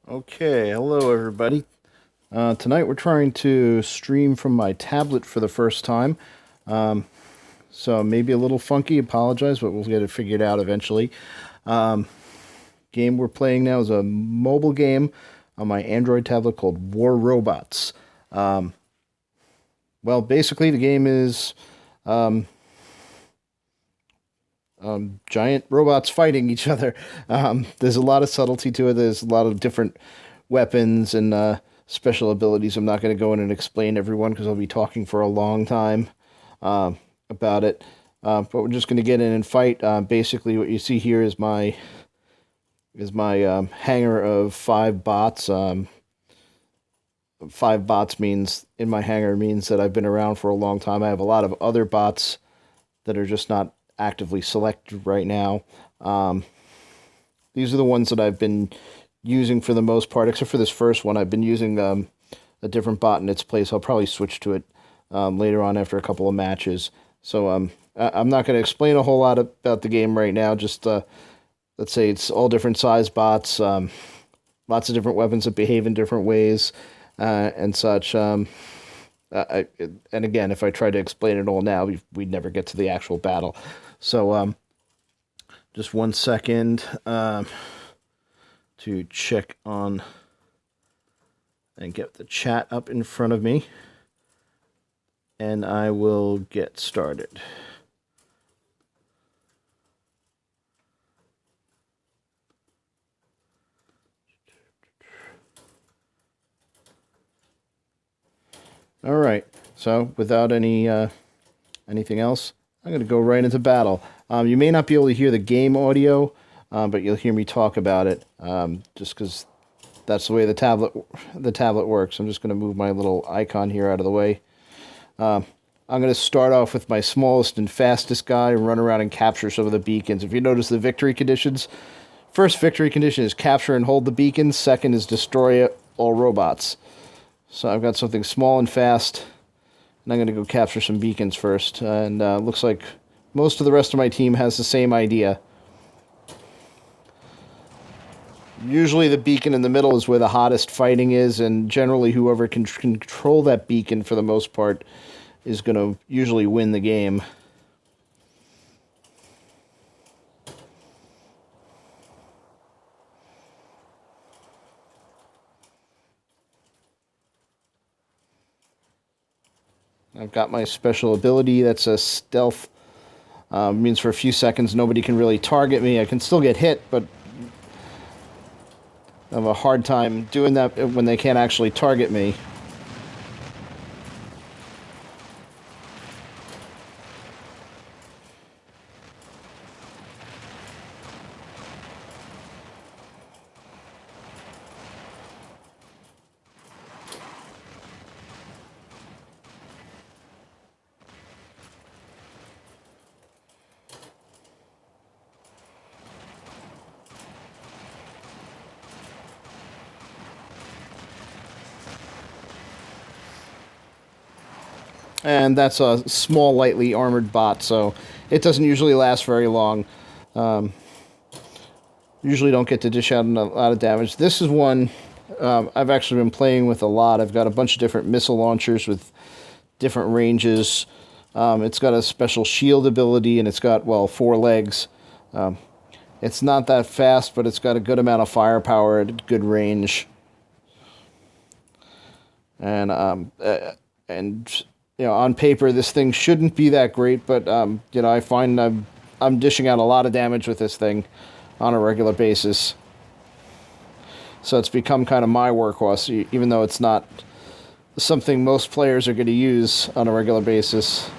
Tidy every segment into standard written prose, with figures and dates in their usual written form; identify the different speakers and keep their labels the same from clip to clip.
Speaker 1: Okay, hello everybody. Tonight we're trying to stream from my tablet for the first time. Um, so maybe a little funky, apologize, but we'll get it figured out eventually. Game we're playing now is a mobile game on my Android tablet called War Robots. Well, basically the game is giant robots fighting each other. There's a lot of subtlety to it. There's a lot of different weapons and special abilities. I'm not going to go in and explain everyone because I'll be talking for a long time about it. But we're just going to get in and fight. Basically, what you see here is my hangar of 5 bots. 5 bots means in my hangar means that I've been around for a long time. I have a lot of other bots that are just not actively selected right now. These are the ones that I've been using for the most part, except for this first one. I've been using a different bot in its place. I'll probably switch to it later on after a couple of matches. So I'm not going to explain a whole lot about the game right now. Just let's say it's all different size bots, lots of different weapons that behave in different ways and such. And again, if I try to explain it all now, we'd never get to the actual battle. So just 1 second to check on and get the chat up in front of me, and I will get started. All right. So without anything else, I'm going to go right into battle. You may not be able to hear the game audio, but you'll hear me talk about it, just because that's the way the tablet works. I'm just going to move my little icon here out of the way. I'm going to start off with my smallest and fastest guy and run around and capture some of the beacons. If you notice the victory conditions, first victory condition is capture and hold the beacons. Second is destroy all robots. So I've got something small and fast, and I'm going to go capture some beacons first. And looks like most of the rest of my team has the same idea. Usually the beacon in the middle is where the hottest fighting is, and generally whoever can control that beacon for the most part is going to usually win the game. I've got my special ability. That's a stealth. Means for a few seconds nobody can really target me. I can still get hit, but I have a hard time doing that when they can't actually target me. And that's a small, lightly armored bot, so it doesn't usually last very long. Usually don't get to dish out a lot of damage. This is one I've actually been playing with a lot. I've got a bunch of different missile launchers with different ranges. It's got a special shield ability, and it's got, well, 4 legs. It's not that fast, but it's got a good amount of firepower at good range. And on paper, this thing shouldn't be that great, but I find I'm dishing out a lot of damage with this thing on a regular basis. So it's become kind of my workhorse, even though it's not something most players are going to use on a regular basis.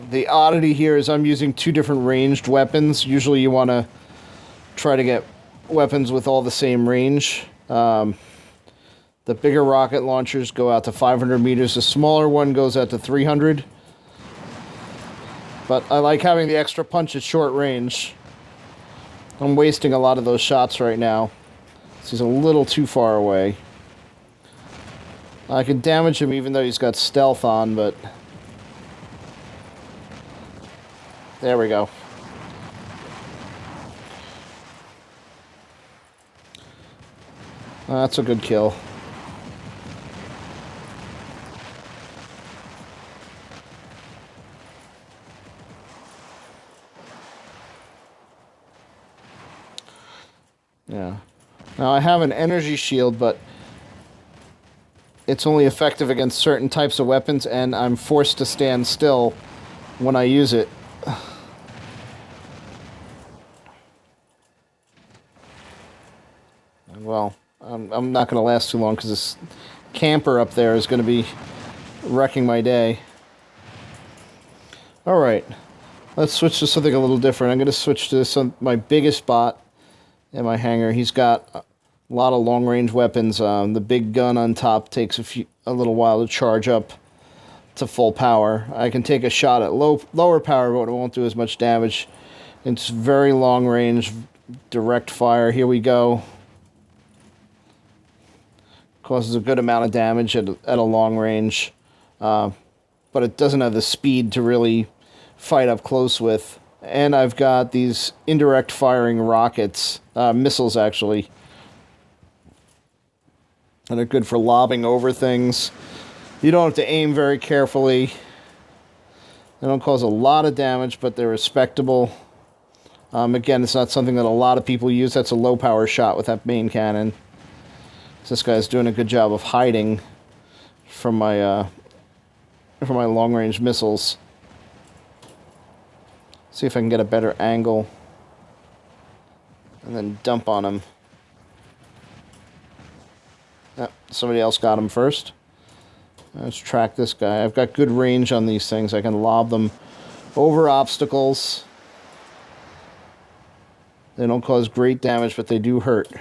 Speaker 1: The oddity here is I'm using 2 different ranged weapons. Usually you want to try to get weapons with all the same range. The bigger rocket launchers go out to 500 meters. The smaller one goes out to 300. But I like having the extra punch at short range. I'm wasting a lot of those shots right now. This is a little too far away. I can damage him even though he's got stealth on, but... There we go. That's a good kill. Yeah. Now I have an energy shield, but it's only effective against certain types of weapons, and I'm forced to stand still when I use it. Well, I'm not going to last too long because this camper up there is going to be wrecking my day. Alright, let's switch to something a little different. I'm going to switch to my biggest bot in my hangar. He's got a lot of long-range weapons. The big gun on top takes a little while to charge up to full power. I can take a shot at lower power, but it won't do as much damage. It's very long-range, direct fire. Here we go. Causes a good amount of damage at a long range, but it doesn't have the speed to really fight up close with. And I've got these indirect firing rockets, missiles actually, and they're good for lobbing over things. You don't have to aim very carefully. They don't cause a lot of damage, but they're respectable. Again, it's not something that a lot of people use. That's a low power shot with that main cannon. This guy's doing a good job of hiding from my long-range missiles. See if I can get a better angle and then dump on him. Somebody else got him first. Let's track this guy. I've got good range on these things. I can lob them over obstacles. They don't cause great damage, but they do hurt.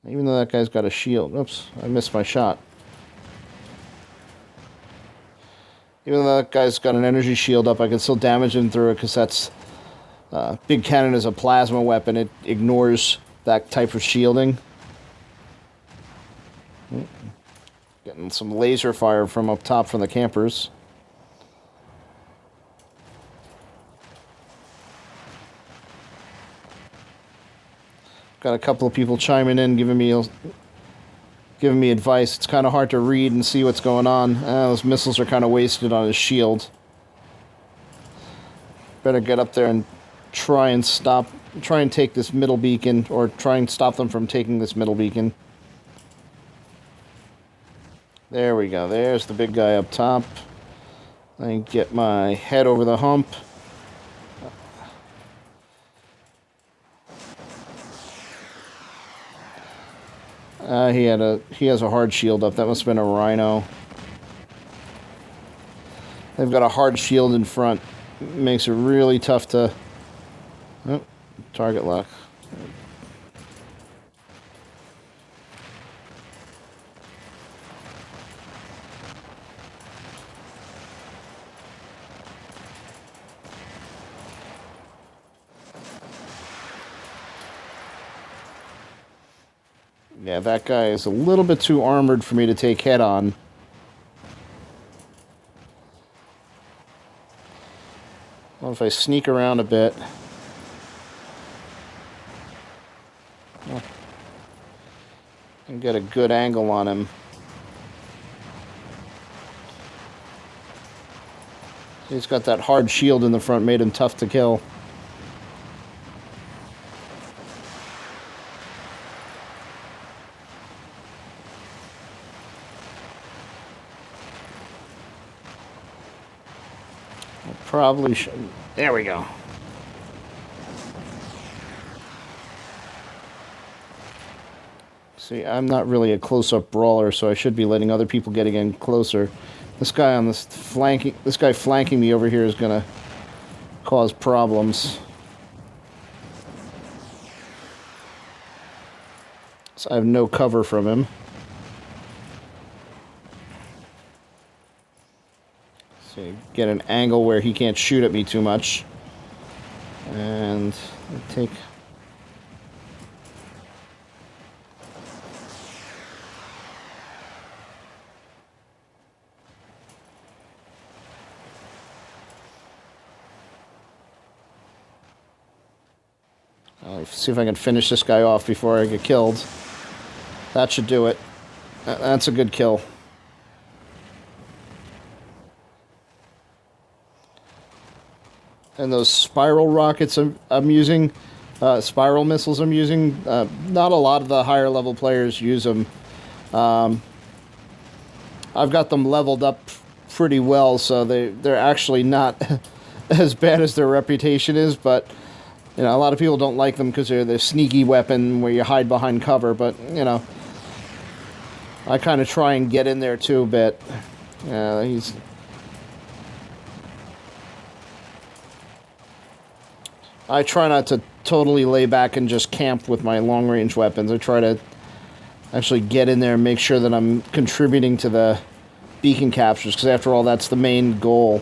Speaker 1: Even though that guy's got a shield. Oops, I missed my shot. Even though that guy's got an energy shield up, I can still damage him through it because that's... big cannon is a plasma weapon. It ignores that type of shielding. Getting some laser fire from up top from the campers. Got a couple of people chiming in, giving me advice. It's kind of hard to read and see what's going on. Those missiles are kind of wasted on his shield. Better get up there and try and take this middle beacon, or try and stop them from taking this middle beacon. There we go. There's the big guy up top. I get my head over the hump. He has a hard shield up. That must have been a rhino. They've got a hard shield in front. It makes it really tough to... Oh, target lock. Yeah, that guy is a little bit too armored for me to take head on. Well, if I sneak around a bit... and get a good angle on him. He's got that hard shield in the front, made him tough to kill. Probably should. There we go. See, I'm not really a close-up brawler, so I should be letting other people get in closer. This guy on this flanking me over here is gonna cause problems. So I have no cover from him. So get an angle where he can't shoot at me too much. And take... See if I can finish this guy off before I get killed. That should do it. That's a good kill. And those spiral rockets I'm using, spiral missiles I'm using, not a lot of the higher level players use them. I've got them leveled up pretty well, so they're actually not as bad as their reputation is, but you know, a lot of people don't like them because they're the sneaky weapon where you hide behind cover, but you know, I kind of try and get in there too a bit. I try not to totally lay back and just camp with my long-range weapons. I try to actually get in there and make sure that I'm contributing to the beacon captures, because after all, that's the main goal.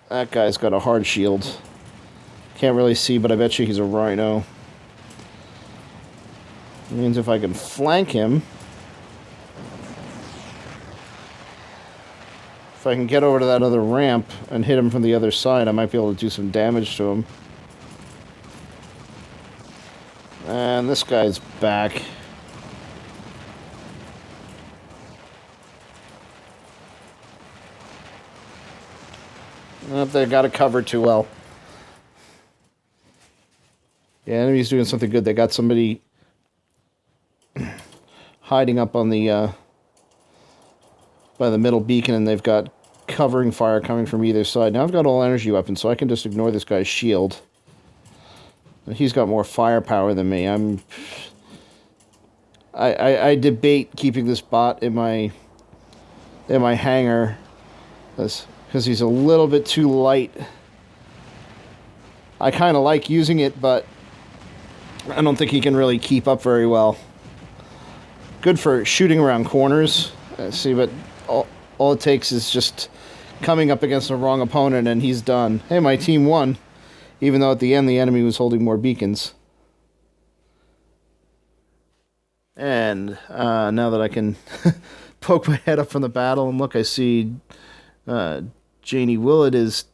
Speaker 1: That guy's got a hard shield. Can't really see, but I bet you he's a rhino. It means if I can flank him, if I can get over to that other ramp and hit him from the other side, I might be able to do some damage to him. And this guy's back. They got it covered too well. Yeah, enemy's doing something good. They got somebody hiding up on the by the middle beacon, and they've got covering fire coming from either side. Now I've got all energy weapons, so I can just ignore this guy's shield. And he's got more firepower than me. I debate keeping this bot in my hangar because he's a little bit too light. I kind of like using it, but I don't think he can really keep up very well. Good for shooting around corners. See, but all it takes is just coming up against the wrong opponent and he's done. Hey, my team won, even though at the end the enemy was holding more beacons. And now that I can poke my head up from the battle and look, I see Janie Willett is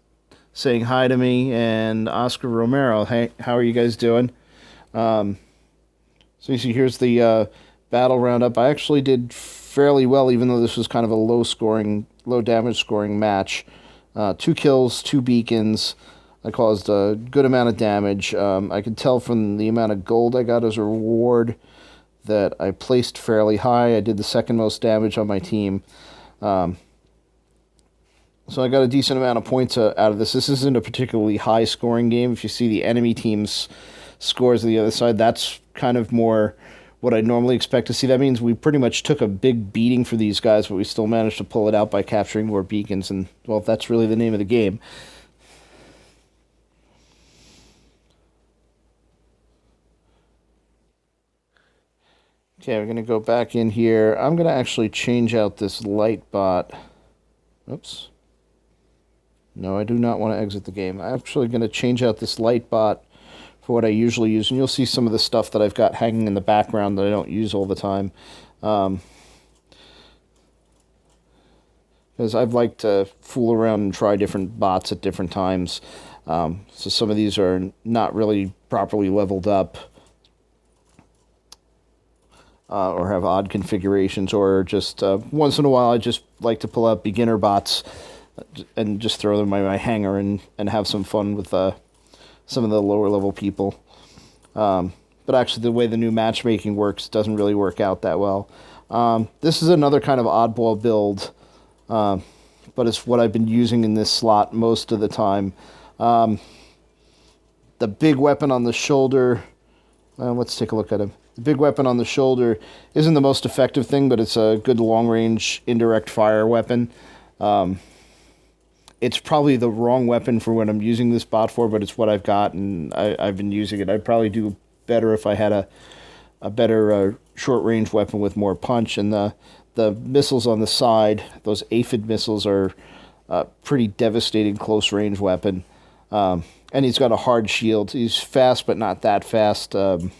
Speaker 1: saying hi to me, and Oscar Romero. Hey, how are you guys doing? So you see, here's the battle roundup. I actually did fairly well, even though this was kind of a low damage scoring match. 2 kills, 2 beacons. I caused a good amount of damage. I could tell from the amount of gold I got as a reward that I placed fairly high. I did the second most damage on my team. So I got a decent amount of points out of this. This isn't a particularly high-scoring game. If you see the enemy team's scores on the other side, that's kind of more what I'd normally expect to see. That means we pretty much took a big beating for these guys, but we still managed to pull it out by capturing more beacons, and, well, that's really the name of the game. Okay, we're going to go back in here. I'm going to actually change out this light bot. Oops. No, I do not want to exit the game. I'm actually going to change out this light bot for what I usually use, and you'll see some of the stuff that I've got hanging in the background that I don't use all the time. Because I've liked to fool around and try different bots at different times. So some of these are not really properly leveled up, or have odd configurations, or just once in a while I just like to pull out beginner bots and just throw them in my hangar and have some fun with some of the lower level people. But actually the way the new matchmaking works doesn't really work out that well. This is another kind of oddball build, but it's what I've been using in this slot most of the time. The big weapon on the shoulder, let's take a look at him. The big weapon on the shoulder isn't the most effective thing, but it's a good long-range indirect fire weapon. It's probably the wrong weapon for what I'm using this bot for, but it's what I've got, and I've been using it. I'd probably do better if I had a better short-range weapon with more punch. And the missiles on the side, those aphid missiles, are a pretty devastating close-range weapon. And he's got a hard shield. He's fast, but not that fast. The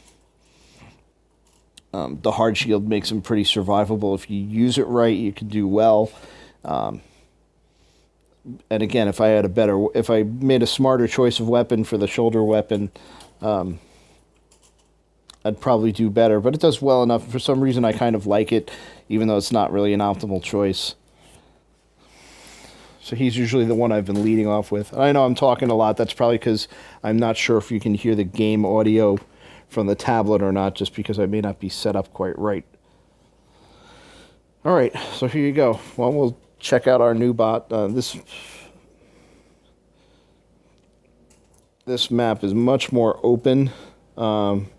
Speaker 1: hard shield makes him pretty survivable. If you use it right, you can do well. And again, if I made a smarter choice of weapon for the shoulder weapon, I'd probably do better. But it does well enough. For some reason, I kind of like it, even though it's not really an optimal choice. So he's usually the one I've been leading off with. I know I'm talking a lot. That's probably because I'm not sure if you can hear the game audio from the tablet or not, just because I may not be set up quite right. All right, so here you go. Well, we'll check out our new bot. This map is much more open. There's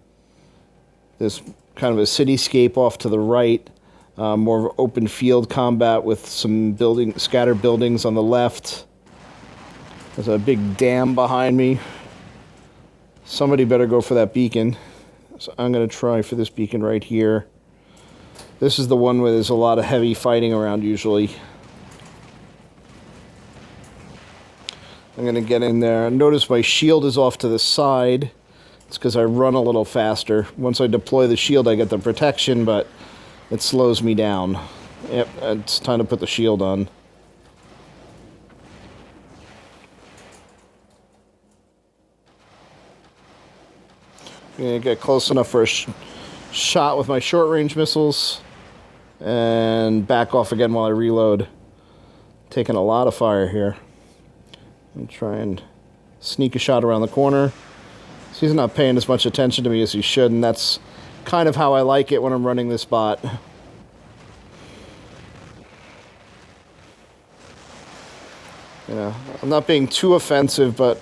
Speaker 1: kind of a cityscape off to the right. More open field combat with some scattered buildings on the left. There's a big dam behind me. Somebody better go for that beacon. So I'm going to try for this beacon right here. This is the one where there's a lot of heavy fighting around usually. I'm going to get in there. Notice my shield is off to the side. It's because I run a little faster. Once I deploy the shield, I get the protection, but it slows me down. Yep, it's time to put the shield on. I'm going to get close enough for a shot with my short-range missiles. And back off again while I reload. Taking a lot of fire here. And try and sneak a shot around the corner. So he's not paying as much attention to me as he should, and that's kind of how I like it when I'm running this bot. You know, I'm not being too offensive, but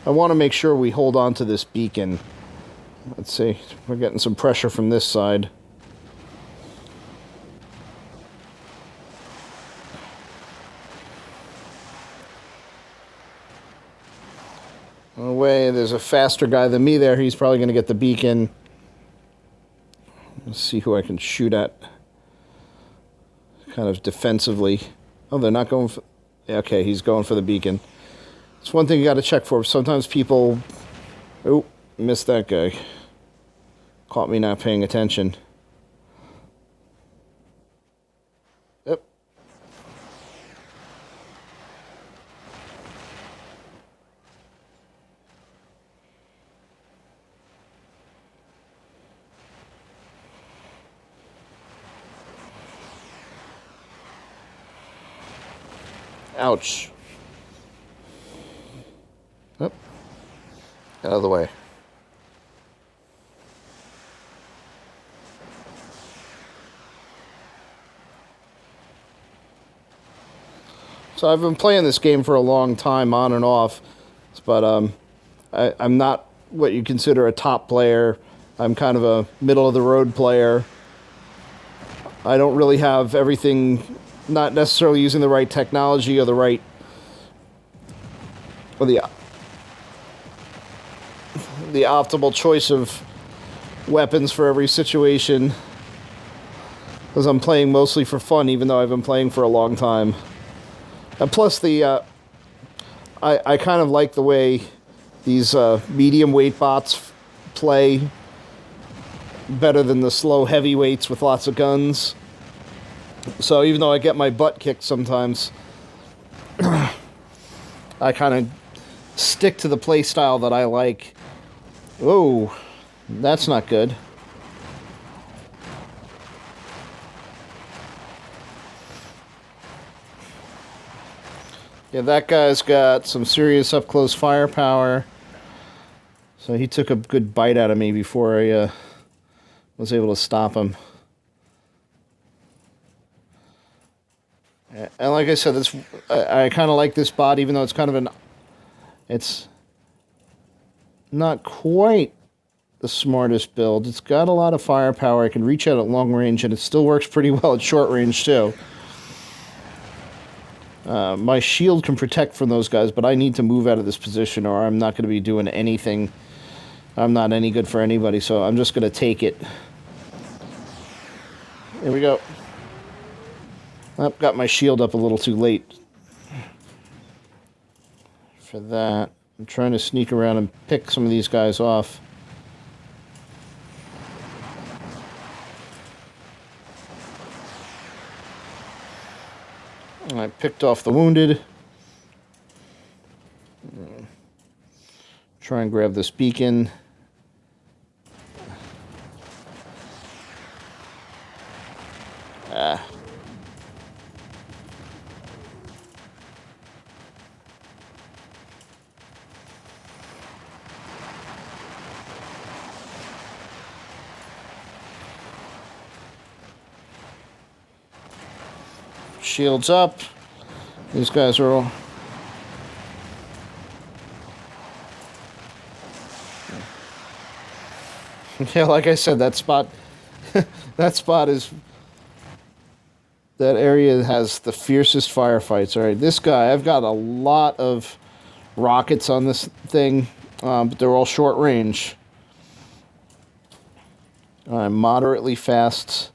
Speaker 1: I want to make sure we hold on to this beacon. Let's see. We're getting some pressure from this side. No way, there's a faster guy than me there. He's probably going to get the beacon. Let's see who I can shoot at. Kind of defensively. Oh, they're not going for... Yeah, okay, he's going for the beacon. It's one thing you got to check for. Sometimes people... Oh, missed that guy. Caught me not paying attention. Yep. Ouch. Yep. Get out of the way. So I've been playing this game for a long time, on and off, but I'm not what you consider a top player. I'm kind of a middle-of-the-road player. I don't really have everything, not necessarily using the right technology or the optimal choice of weapons for every situation, because I'm playing mostly for fun, even though I've been playing for a long time. And plus, I kind of like the way these medium weight bots play better than the slow heavyweights with lots of guns. So even though I get my butt kicked sometimes, I kind of stick to the play style that I like. Whoa, that's not good. Yeah, that guy's got some serious up-close firepower. So he took a good bite out of me before I was able to stop him. And like I said, I kind of like this bot, even though it's kind of it's not quite the smartest build. It's got a lot of firepower. I can reach out at long range, and it still works pretty well at short range, too. My shield can protect from those guys, but I need to move out of this position or I'm not going to be doing anything. I'm not any good for anybody, so I'm just going to take it. Here we go. I've got my shield up a little too late for that. I'm trying to sneak around and pick some of these guys off. I picked off the wounded. Try and grab this beacon. Ah. Shields up. These guys are all... Yeah, like I said, that spot... that spot is... That area has the fiercest firefights. All right, this guy, I've got a lot of rockets on this thing, but they're all short range. I'm moderately fast,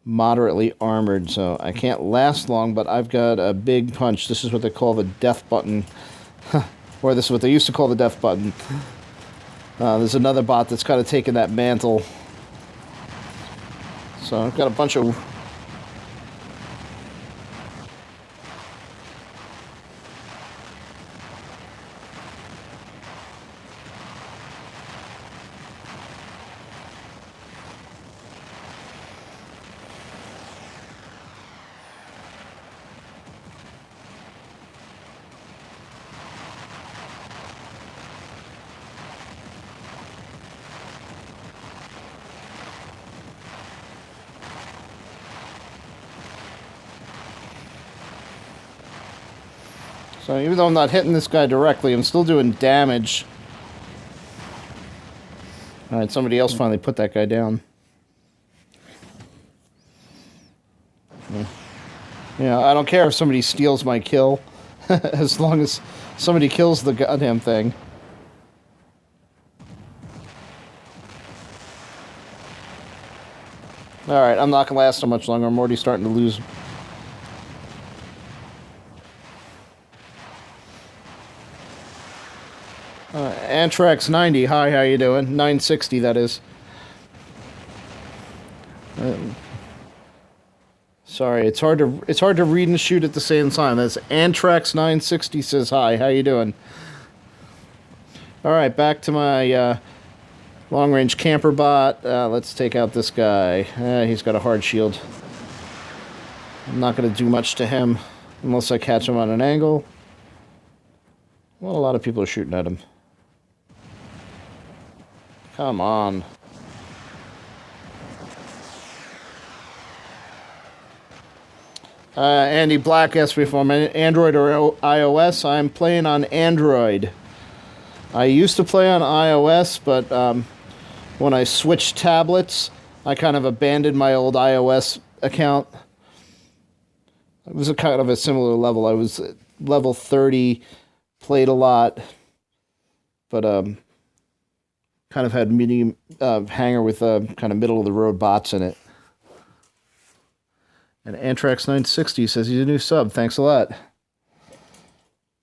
Speaker 1: moderately armored, so I can't last long, but I've got a big punch. This is what they call the death button. Or this is what they used to call the death button. There's another bot that's kind of taken that mantle. So I've got a bunch of... So even though I'm not hitting this guy directly, I'm still doing damage. Alright, somebody else finally put that guy down. Yeah, I don't care if somebody steals my kill. As long as somebody kills the goddamn thing. Alright, I'm not going to last so much longer. I'm already starting to lose... Antrax 90, hi, how you doing? 960, that is. Sorry, it's hard to read and shoot at the same time. That's Antrax 960 says hi, how you doing? All right, back to my long-range camper bot. Let's take out this guy. He's got a hard shield. I'm not going to do much to him unless I catch him on an angle. Well, a lot of people are shooting at him. Come on. Andy Black asked me if I'm Android or iOS. I'm playing on Android. I used to play on iOS, but when I switched tablets, I kind of abandoned my old iOS account. It was a kind of a similar level. I was level 30, played a lot, but kind of had medium hanger with kind of middle of the road bots in it. And Antrax 960 says he's a new sub. Thanks a lot.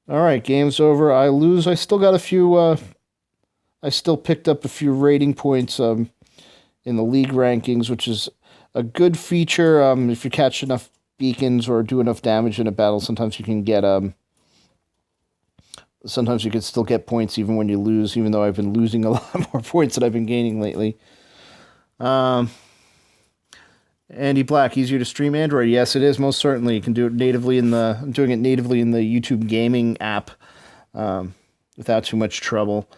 Speaker 1: All right, game's over. I lose. I still got a few. I still picked up a few rating points in the league rankings, which is a good feature. If you catch enough beacons or do enough damage in a battle, sometimes you can get sometimes you can still get points even when you lose, even though I've been losing a lot more points than I've been gaining lately. Andy Black, easier to stream Android. Yes, it is, most certainly. You can do it natively I'm doing it natively in the YouTube gaming app without too much trouble.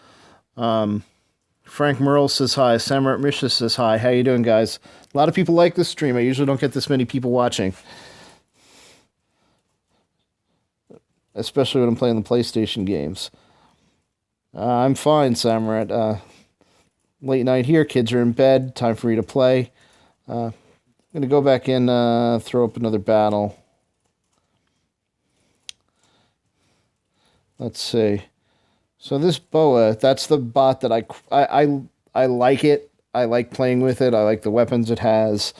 Speaker 1: Frank Merle says hi. Samrat Mishra says hi. How you doing, guys? A lot of people like this stream. I usually don't get this many people watching. Especially when I'm playing the PlayStation games. I'm fine, Samrat. Late night here. Kids are in bed. Time for me to play. I'm going to go back in, throw up another battle. Let's see. So this Boa, that's the bot that I like it. I like playing with it. I like the weapons it has.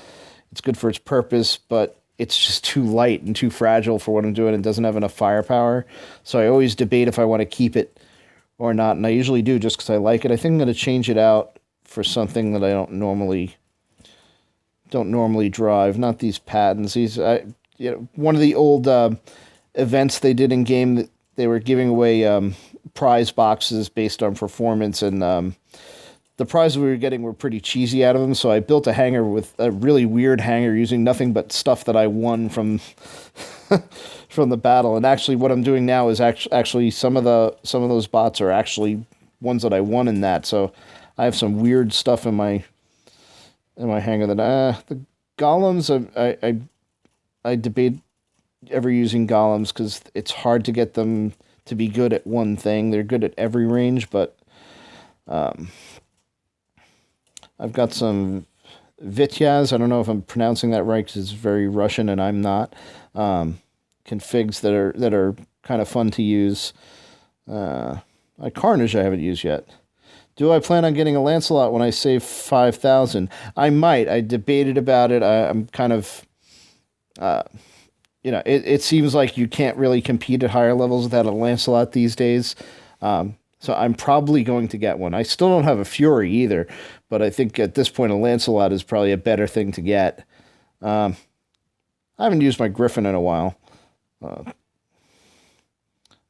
Speaker 1: It's good for its purpose, but it's just too light and too fragile for what I'm doing. It doesn't have enough firepower. So I always debate if I want to keep it or not, and I usually do just because I like it. I think I'm going to change it out for something that I don't normally drive. Not these patents. These, one of the old events they did in game that they were giving away prize boxes based on performance, and the prizes we were getting were pretty cheesy out of them. So I built a hanger with a really weird hanger using nothing but stuff that I won from from the battle. And actually, what I'm doing now is actually some of those bots are actually ones that I won in that. So I have some weird stuff in my hanger that the golems I debate ever using golems because it's hard to get them to be good at one thing. They're good at every range, but I've got some Vityaz. I don't know if I'm pronouncing that right because it's very Russian and I'm not. Configs that are kind of fun to use. Carnage I haven't used yet. Do I plan on getting a Lancelot when I save 5,000? I might. I debated about it. I'm kind of, it seems like you can't really compete at higher levels without a Lancelot these days. So I'm probably going to get one. I still don't have a Fury either, but I think at this point a Lancelot is probably a better thing to get. I haven't used my Griffin in a while.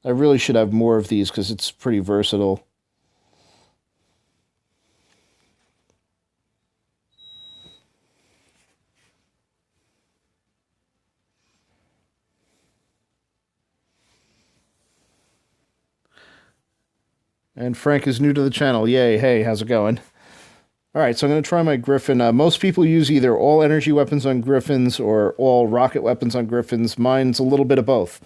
Speaker 1: I really should have more of these because it's pretty versatile. And Frank is new to the channel. Yay, hey, how's it going? All right, so I'm going to try my Griffin. Most people use either all energy weapons on Griffins or all rocket weapons on Griffins. Mine's a little bit of both.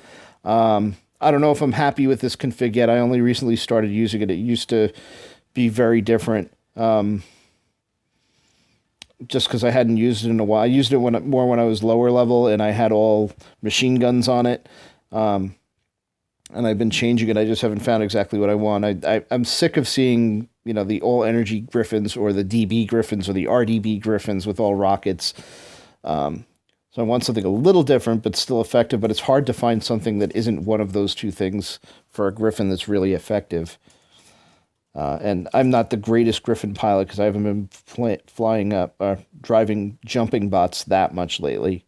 Speaker 1: I don't know if I'm happy with this config yet. I only recently started using it. It used to be very different. Just because I hadn't used it in a while. I used it more when I was lower level and I had all machine guns on it. And I've been changing it. I just haven't found exactly what I want. I'm sick of seeing, the all energy Griffins or the DB Griffins or the RDB Griffins with all rockets. So I want something a little different, but still effective. But it's hard to find something that isn't one of those two things for a Griffin that's really effective. And I'm not the greatest Griffin pilot because I haven't been driving jumping bots that much lately.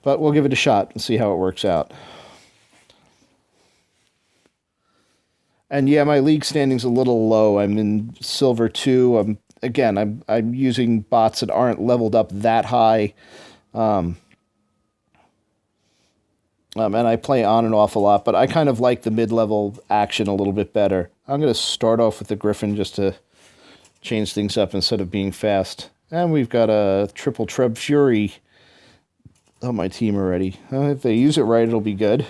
Speaker 1: But we'll give it a shot and see how it works out. And yeah, my league standing's a little low. I'm in Silver 2. I'm using bots that aren't leveled up that high. And I play on and off a lot, but I kind of like the mid-level action a little bit better. I'm going to start off with the Griffin just to change things up instead of being fast. And we've got a triple Treb Fury on my team already. If they use it right, it'll be good.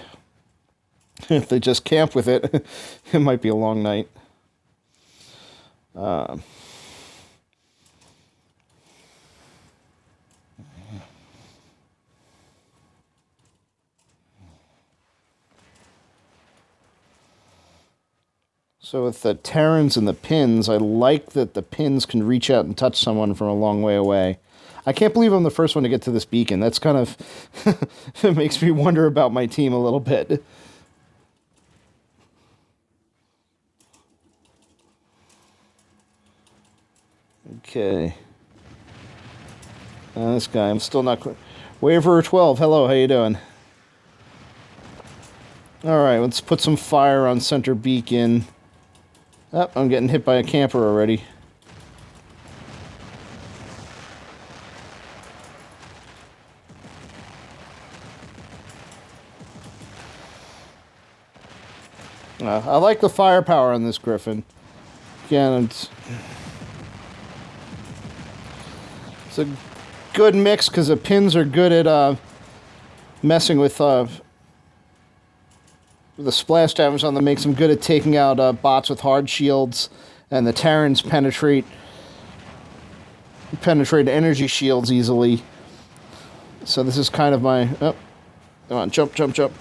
Speaker 1: If they just camp with it, it might be a long night. So with the Terrans and the pins, I like that the pins can reach out and touch someone from a long way away. I can't believe I'm the first one to get to this beacon. That's kind of... it makes me wonder about my team a little bit. Okay. This guy, I'm still not... Waverer 12, hello, how you doing? Alright, let's put some fire on center beacon. Oh, I'm getting hit by a camper already. I like the firepower on this Griffin. Again, it's a good mix because the pins are good at messing with the splash damage on them. Makes them good at taking out bots with hard shields, and the Terrans penetrate energy shields easily. So this is kind of my... Oh, come on, jump, jump, jump.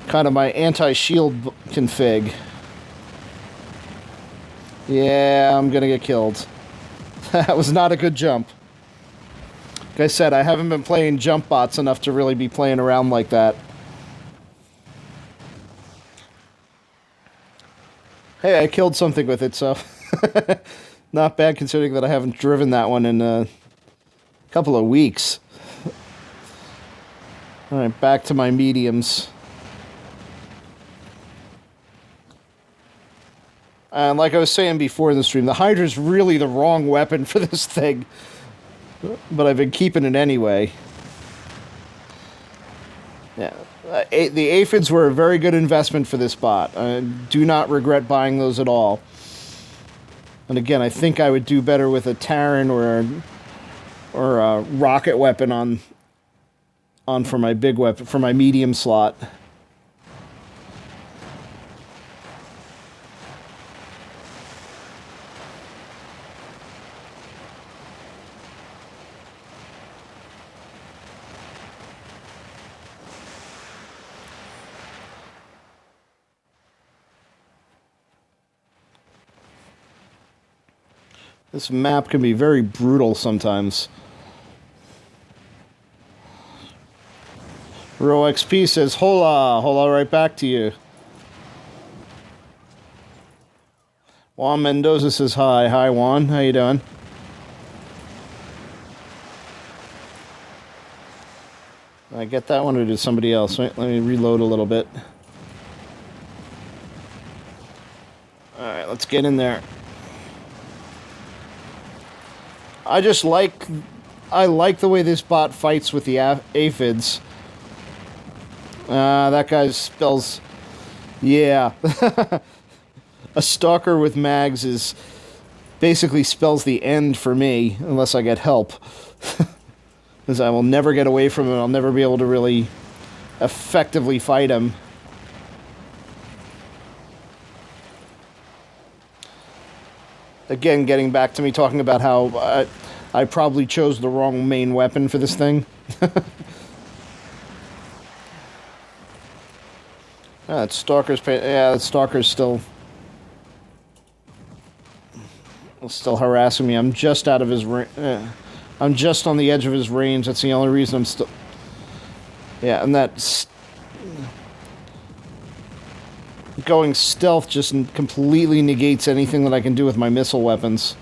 Speaker 1: Kind of my anti-shield config. Yeah, I'm gonna get killed. That was not a good jump. Like I said, I haven't been playing jump bots enough to really be playing around like that. Hey, I killed something with it, so... not bad considering that I haven't driven that one in a couple of weeks. Alright, back to my mediums. And like I was saying before in the stream, the Hydra's really the wrong weapon for this thing. But I've been keeping it anyway. Yeah. The aphids were a very good investment for this bot. I do not regret buying those at all. And again, I think I would do better with a Terran or a rocket weapon on for my big weapon, for my medium slot. This map can be very brutal sometimes. Ro XP says, hola, right back to you. Juan Mendoza says hi. Hi, Juan. How you doing? Did I get that one or did somebody else? Wait, let me reload a little bit. Alright, let's get in there. I like the way this bot fights with the aphids. That guy spells... Yeah. A stalker with mags is... basically spells the end for me, unless I get help. Because I will never get away from him. I'll never be able to really effectively fight him. Again, getting back to me talking about how I probably chose the wrong main weapon for this thing. That Stalker's... Yeah, that Stalker's still harassing me. I'm just out of his range. I'm just on the edge of his range. That's the only reason I'm still... Yeah, and that's... Going stealth just completely negates anything that I can do with my missile weapons.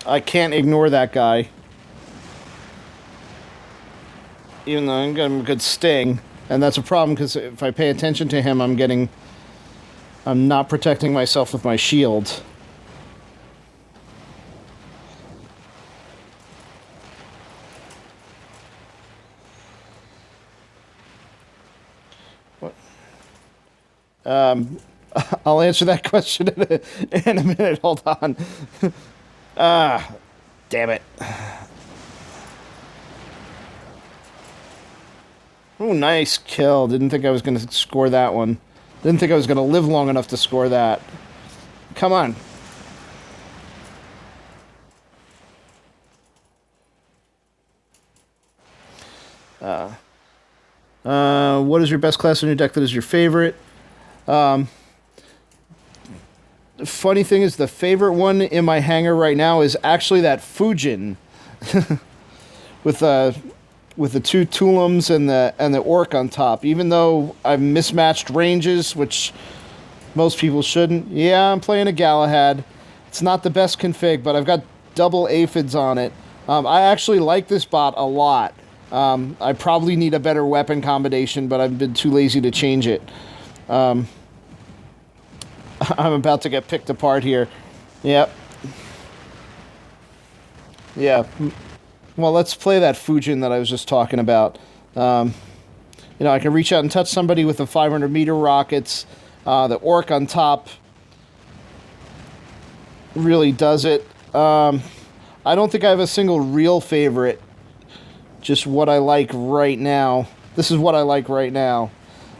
Speaker 1: I can't ignore that guy. Even though I'm getting a good sting. And that's a problem because if I pay attention to him, I'm not protecting myself with my shield. I'll answer that question in a minute. Hold on. Damn it. Oh, nice kill. Didn't think I was going to score that one. Didn't think I was going to live long enough to score that. Come on. What is your best class in your deck that is your favorite? The funny thing is, the favorite one in my hangar right now is actually that Fujin with the two Tulums and the Orc on top. Even though I've mismatched ranges, which most people shouldn't. Yeah, I'm playing a Galahad. It's not the best config, but I've got double aphids on it. I actually like this bot a lot. I probably need a better weapon combination, but I've been too lazy to change it. I'm about to get picked apart here. Yep. Yeah. Well, let's play that Fujin that I was just talking about. You know, I can reach out and touch somebody with the 500-meter rockets. The Orc on top really does it. I don't think I have a single real favorite. Just what I like right now. This is what I like right now.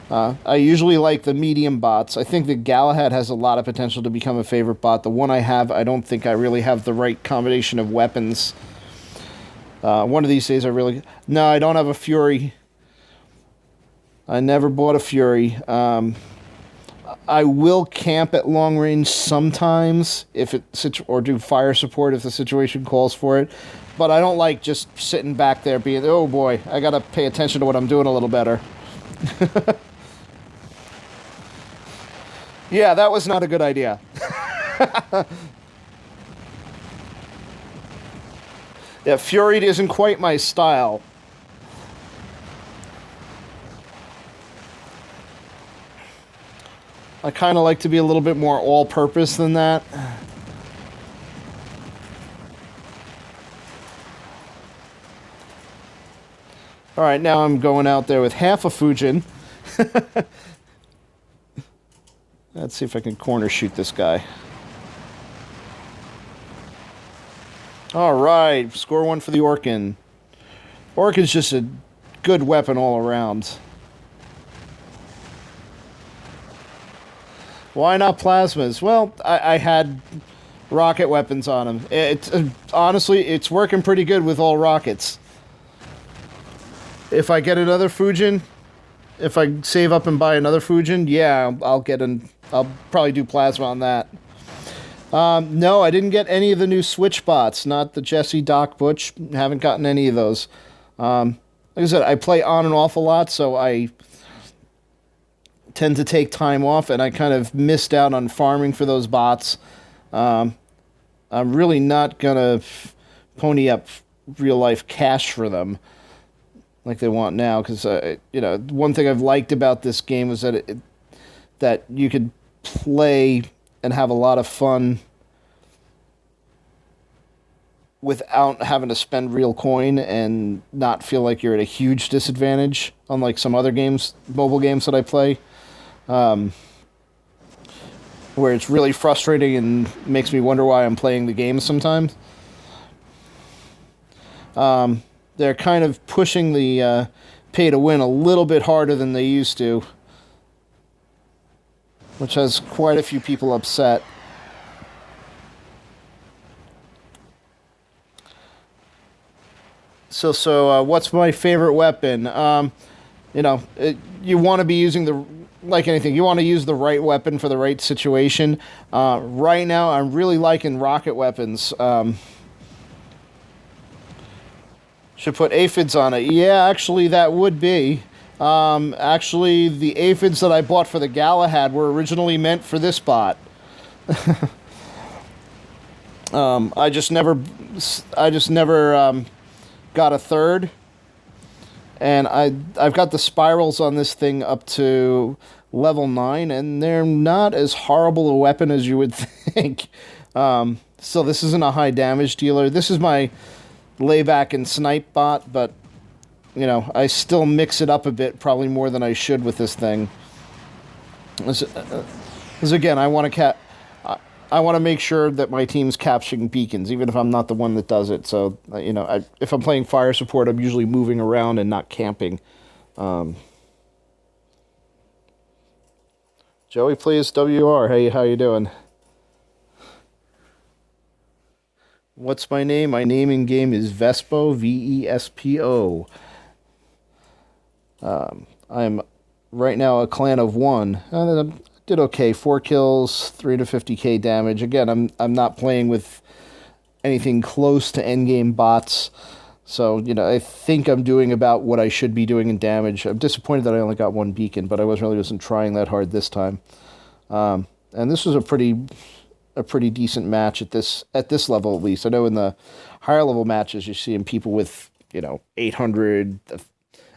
Speaker 1: I usually like the medium bots. I think that Galahad has a lot of potential to become a favorite bot. The one I have, I don't think I really have the right combination of weapons. One of these days I really... No, I don't have a Fury. I never bought a Fury. I will camp at long range sometimes, or do fire support if the situation calls for it. But I don't like just sitting back there being, oh boy, I gotta pay attention to what I'm doing a little better. Yeah, that was not a good idea. Yeah, Fury isn't quite my style. I kind of like to be a little bit more all-purpose than that. All right, now I'm going out there with half a Fujin. Let's see if I can corner shoot this guy. All right, score one for the Orkin. Orkin's just a good weapon all around. Why not plasmas? Well, I had rocket weapons on him. Honestly, it's working pretty good with all rockets. If I get another Fujin, if I save up and buy another Fujin, yeah, I'll probably do plasma on that. No, I didn't get any of the new Switch bots. Not the Jesse, Doc, Butch. Haven't gotten any of those. Like I said, I play on and off a lot, so I tend to take time off, and I kind of missed out on farming for those bots. I'm really not gonna pony up real life cash for them like they want now, because one thing I've liked about this game was that that you could play and have a lot of fun without having to spend real coin and not feel like you're at a huge disadvantage, unlike some other games, mobile games that I play, where it's really frustrating and makes me wonder why I'm playing the game sometimes. They're kind of pushing the pay to win a little bit harder than they used to, which has quite a few people upset. So what's my favorite weapon? You want to be using like anything, you want to use the right weapon for the right situation. Right now, I'm really liking rocket weapons. Should put aphids on it. Yeah, actually, that would be. Actually, the aphids that I bought for the Galahad were originally meant for this bot. I just never got a third, and I've got the spirals on this thing up to level 9, and they're not as horrible a weapon as you would think. So this isn't a high damage dealer. This is my layback and snipe bot, but I still mix it up a bit, probably more than I should with this thing. Because again, I want to make sure that my team's capturing beacons, even if I'm not the one that does it. So, if I'm playing fire support, I'm usually moving around and not camping. Joey plays WR. Hey, how you doing? What's my name? My name in game is Vespo, Vespo. I'm right now a clan of 1. I did okay, 4 kills, 350k damage. Again, I'm not playing with anything close to endgame bots, so I think I'm doing about what I should be doing in damage. I'm disappointed that I only got 1 beacon, but I wasn't trying that hard this time. And this was a pretty decent match at this level, at least. I know in the higher level matches you're seeing people with 800,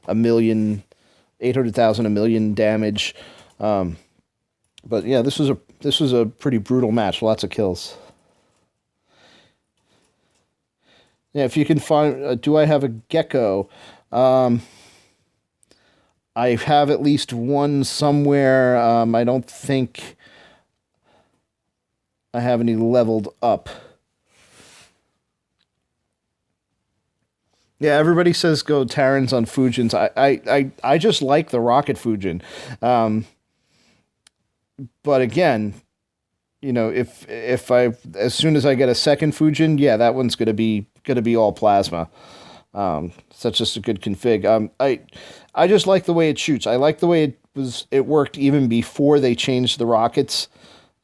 Speaker 1: a million, 800,000, a million damage. But yeah, this was a pretty brutal match. Lots of kills. Yeah, if you can find, do I have a gecko? I have at least one somewhere. I don't think I have any leveled up. Yeah, everybody says go Terrans on Fujins. I just like the rocket Fujin. But again, if I, as soon as I get a second Fujin, yeah, that one's gonna be all plasma. That's just a good config. I just like the way it shoots. I like the way it worked even before they changed the rockets.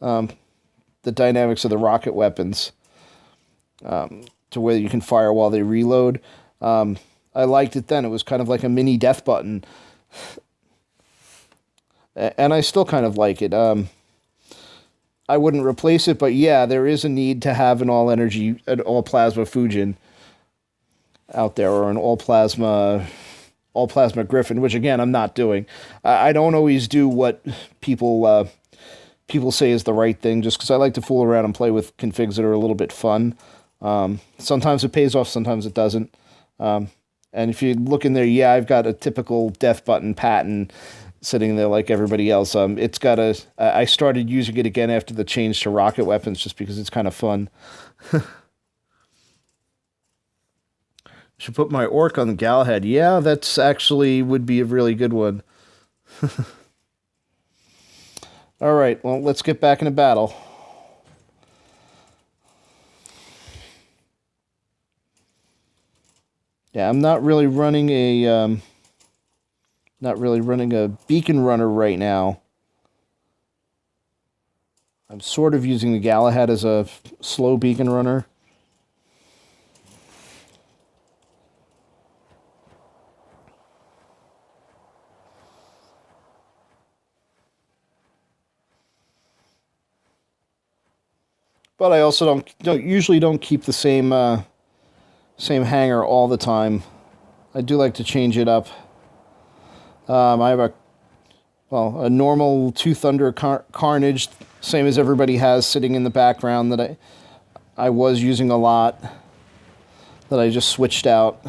Speaker 1: The dynamics of the rocket weapons, to where you can fire while they reload. I liked it then. It was kind of like a mini death button. And I still kind of like it. I wouldn't replace it, but yeah, there is a need to have an all-plasma Fujin out there, or an all-plasma Griffin, which again, I'm not doing. I don't always do what people people say is the right thing, just because I like to fool around and play with configs that are a little bit fun. Sometimes it pays off, sometimes it doesn't. And if you look in there, yeah, I've got a typical death button pattern sitting there like everybody else. It's got a. I started using it again after the change to rocket weapons, just because it's kind of fun. Should put my orc on the Galahad. Yeah, that's actually would be a really good one. All right, well, let's get back into battle. Yeah, I'm not really running a beacon runner right now. I'm sort of using the Galahad as a slow beacon runner. But I also don't usually keep the same hanger all the time. I do like to change it up. I have a normal Two Thunder Carnage, same as everybody has, sitting in the background that I was using a lot, that I just switched out.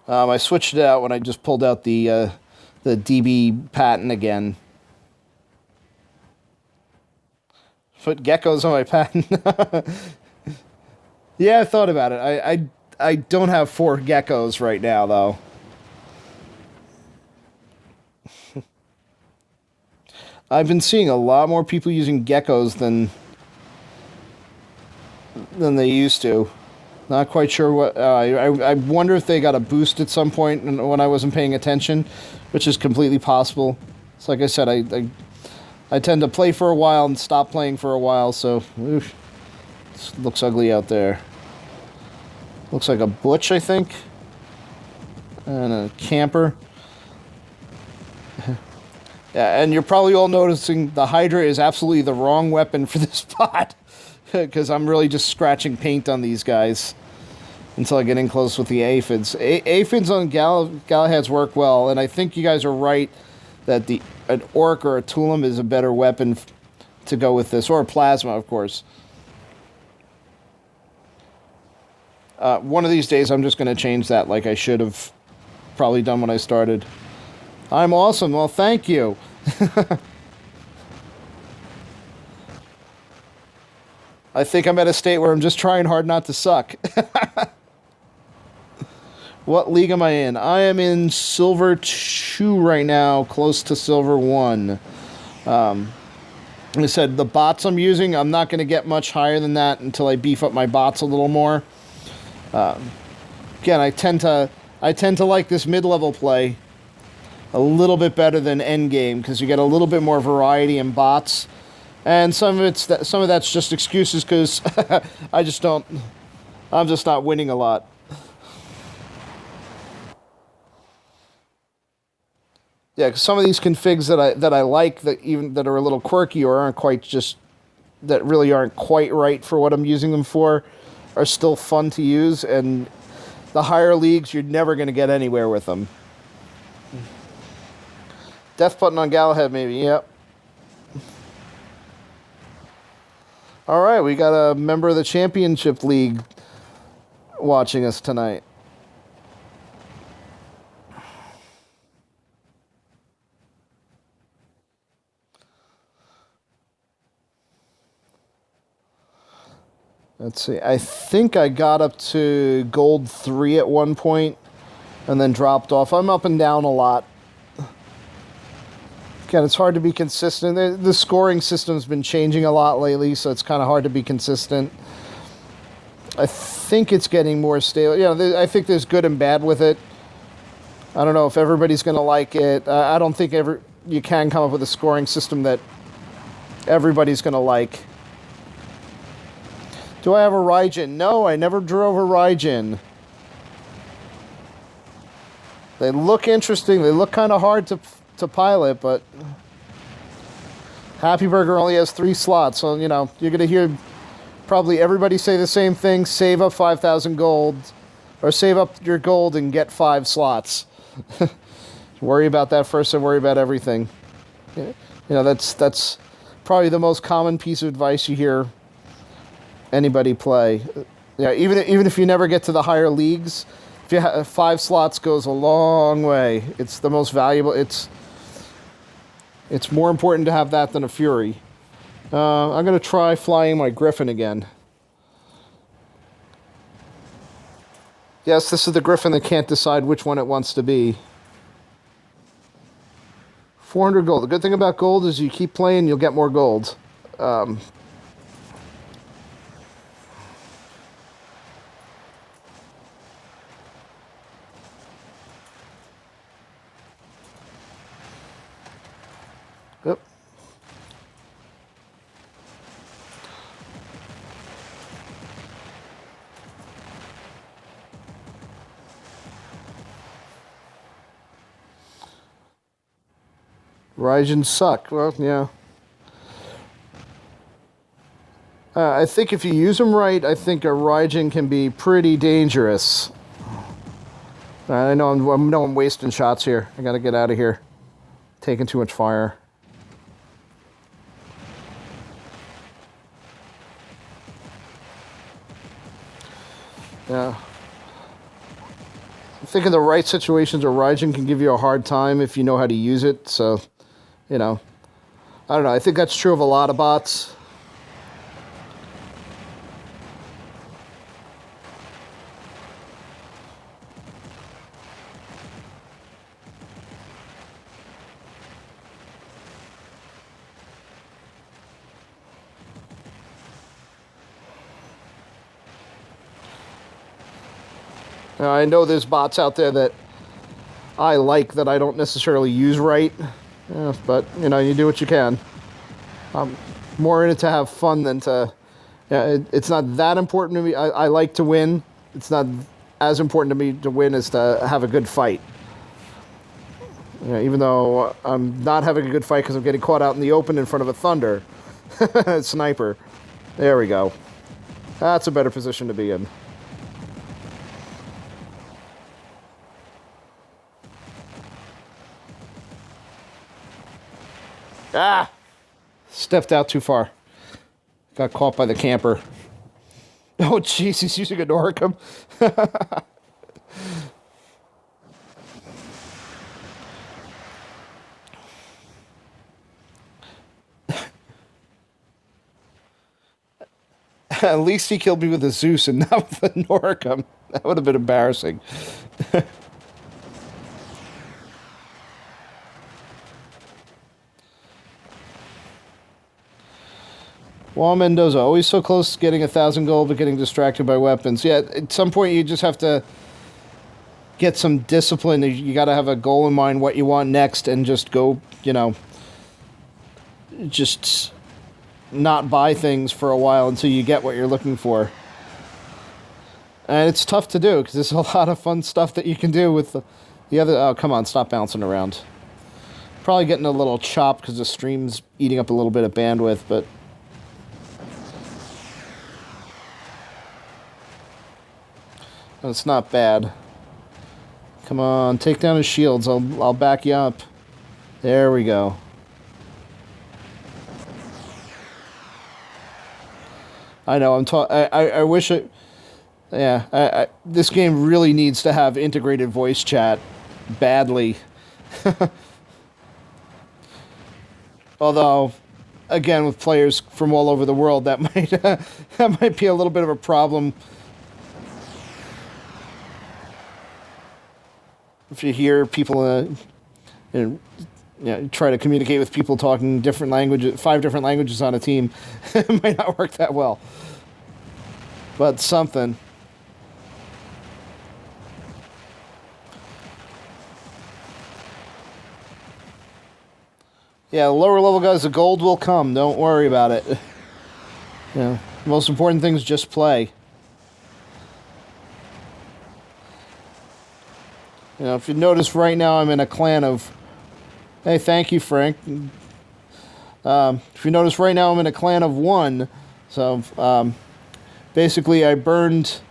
Speaker 1: I switched it out when I just pulled out the DB patent again. Put geckos on my patent. Yeah, I thought about it. I don't have 4 geckos right now, though. I've been seeing a lot more people using geckos than they used to. Not quite sure what. I wonder if they got a boost at some point when I wasn't paying attention, which is completely possible. So, like I said, I tend to play for a while and stop playing for a while, so oof, it looks ugly out there. Looks like a butch, I think, and a camper. Yeah, and you're probably all noticing the Hydra is absolutely the wrong weapon for this spot, because I'm really just scratching paint on these guys until I get in close with the aphids. Aphids on Galahads work well, and I think you guys are right that an orc or a Tulum is a better weapon to go with this, or a plasma, of course. One of these days, I'm just going to change that, like I should have probably done when I started. I'm awesome. Well, thank you. I think I'm at a state where I'm just trying hard not to suck. What league am I in? I am in Silver 2 right now, close to Silver 1. Like I said, the bots I'm using, I'm not going to get much higher than that until I beef up my bots a little more. Again, I tend to like this mid-level play a little bit better than endgame, because you get a little bit more variety in bots. And some of that's just excuses, because I'm just not winning a lot. Yeah, because some of these configs that I like, that are a little quirky or that really aren't quite right for what I'm using them for, are still fun to use, and the higher leagues, you're never going to get anywhere with them. Death button on Galahad, maybe, yep. All right, we got a member of the Championship League watching us tonight. Let's see. I think I got up to gold 3 at one point and then dropped off. I'm up and down a lot. Again, it's hard to be consistent. The scoring system's been changing a lot lately, so it's kind of hard to be consistent. I think it's getting more stable. I think there's good and bad with it. I don't know if everybody's going to like it. I don't think you can come up with a scoring system that everybody's going to like. Do I have a Raijin? No, I never drove a Raijin. They look interesting. They look kind of hard to pilot, but Happy Burger only has 3 slots, so, you're going to hear probably everybody say the same thing: save up 5,000 gold, or save up your gold and get 5 slots. Worry about that first and worry about everything. You know, that's probably the most common piece of advice you hear anybody play. Yeah, even if you never get to the higher leagues, if you have 5 slots goes a long way. It's the most valuable. It's more important to have that than a Fury. I'm gonna try flying my Griffin again. Yes, this is the Griffin that can't decide which one it wants to be. 400 gold. The good thing about gold is you keep playing, you'll get more gold. Yep. Raijins suck. Well, yeah. I think if you use them right, I think a Raijin can be pretty dangerous. I know I'm wasting shots here. I gotta get out of here. Taking too much fire. Yeah. I think in the right situations, a Raijin can give you a hard time if you know how to use it. So, you know, I don't know. I think that's true of a lot of bots. I know there's bots out there that I like that I don't necessarily use right, but you know, you do what you can. I'm more in it to have fun than to. Yeah, it's not that important to me. I like to win. It's not as important to me to win as to have a good fight. Even though I'm not having a good fight because I'm getting caught out in the open in front of a Thunder sniper. There we go. That's a better position to be in. Ah! Stepped out too far. Got caught by the camper. Oh, jeez, he's using a Noricum. At least he killed me with a Zeus and not with a Noricum. That would have been embarrassing. Juan Mendoza, always so close to getting 1,000 gold, but getting distracted by weapons. Yeah, at some point you just have to get some discipline. You got to have a goal in mind, what you want next, and just go, you know, just not buy things for a while until you get what you're looking for. And it's tough to do, because there's a lot of fun stuff that you can do with the other... Oh, come on, stop bouncing around. Probably getting a little chopped because the stream's eating up a little bit of bandwidth, but... It's not bad. Come on, take down his shields. I'll back you up. There we go. I know. I wish it. Yeah. This game really needs to have integrated voice chat badly. Although, again, with players from all over the world, that might be a little bit of a problem. If you hear people try to communicate with people talking different languages, 5 different languages on a team, it might not work that well. But something. Yeah, lower level guys, the gold will come. Don't worry about it. Yeah, the most important thing is just play. You know, if you notice right now, I'm in a clan of... Hey, thank you, Frank. If you notice right now, I'm in a clan of 1. So, basically, I burned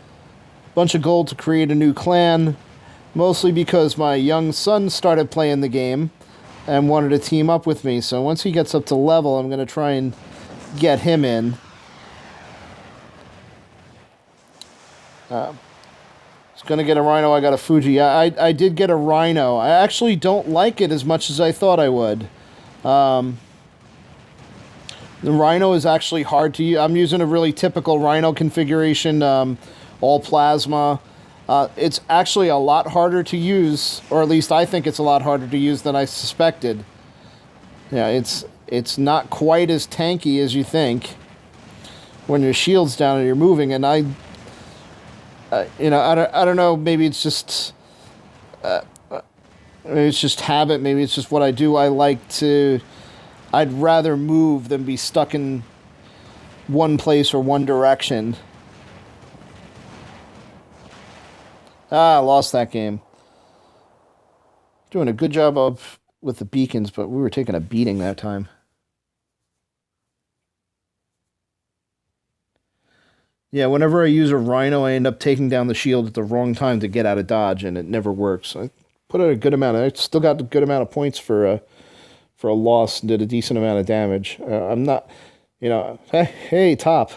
Speaker 1: a bunch of gold to create a new clan. Mostly because my young son started playing the game and wanted to team up with me. So once he gets up to level, I'm going to try and get him in. It's going to get a rhino. I got a Fuji. I did get a rhino. I actually don't like it as much as I thought I would. The rhino is actually hard to use. I'm using a really typical rhino configuration, all plasma. It's actually a lot harder to use, or at least I think it's a lot harder to use than I suspected. Yeah, it's not quite as tanky as you think when your shield's down and you're moving. And I don't know. Maybe it's just habit. Maybe it's just what I do. I'd rather move than be stuck in one place or one direction. I lost that game. Doing a good job with the beacons, but we were taking a beating that time. Yeah, whenever I use a rhino, I end up taking down the shield at the wrong time to get out of dodge, and it never works. I put out a good amount. I still got a good amount of points for a loss and did a decent amount of damage. I'm not, hey, top.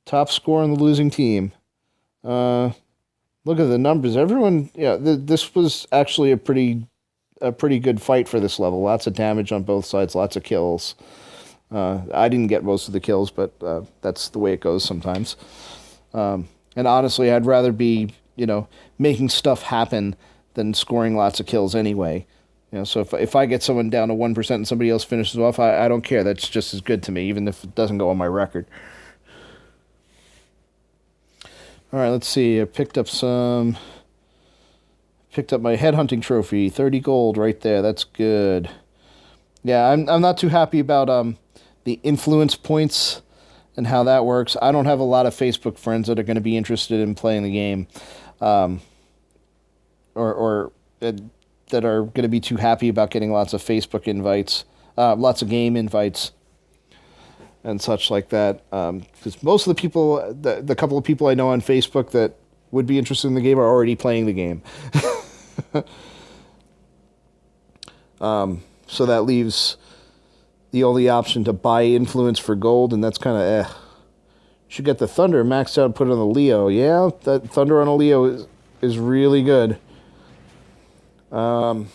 Speaker 1: Top score on the losing team. Look at the numbers. Everyone, this was actually a pretty good fight for this level. Lots of damage on both sides, lots of kills. I didn't get most of the kills, but that's the way it goes sometimes. And honestly, I'd rather be, making stuff happen than scoring lots of kills anyway. So if I get someone down to 1% and somebody else finishes off, I don't care. That's just as good to me, even if it doesn't go on my record. All right, let's see. I picked up my headhunting trophy, 30 gold right there. That's good. Yeah, I'm not too happy about the influence points and how that works. I don't have a lot of Facebook friends that are going to be interested in playing the game. Or that are going to be too happy about getting lots of Facebook invites, lots of game invites, and such like that. Because most of the people, the couple of people I know on Facebook that would be interested in the game are already playing the game. So that leaves the only option to buy influence for gold, and that's kind of Should get the Thunder maxed out and put it on the Leo. Yeah, that Thunder on a Leo is really good. I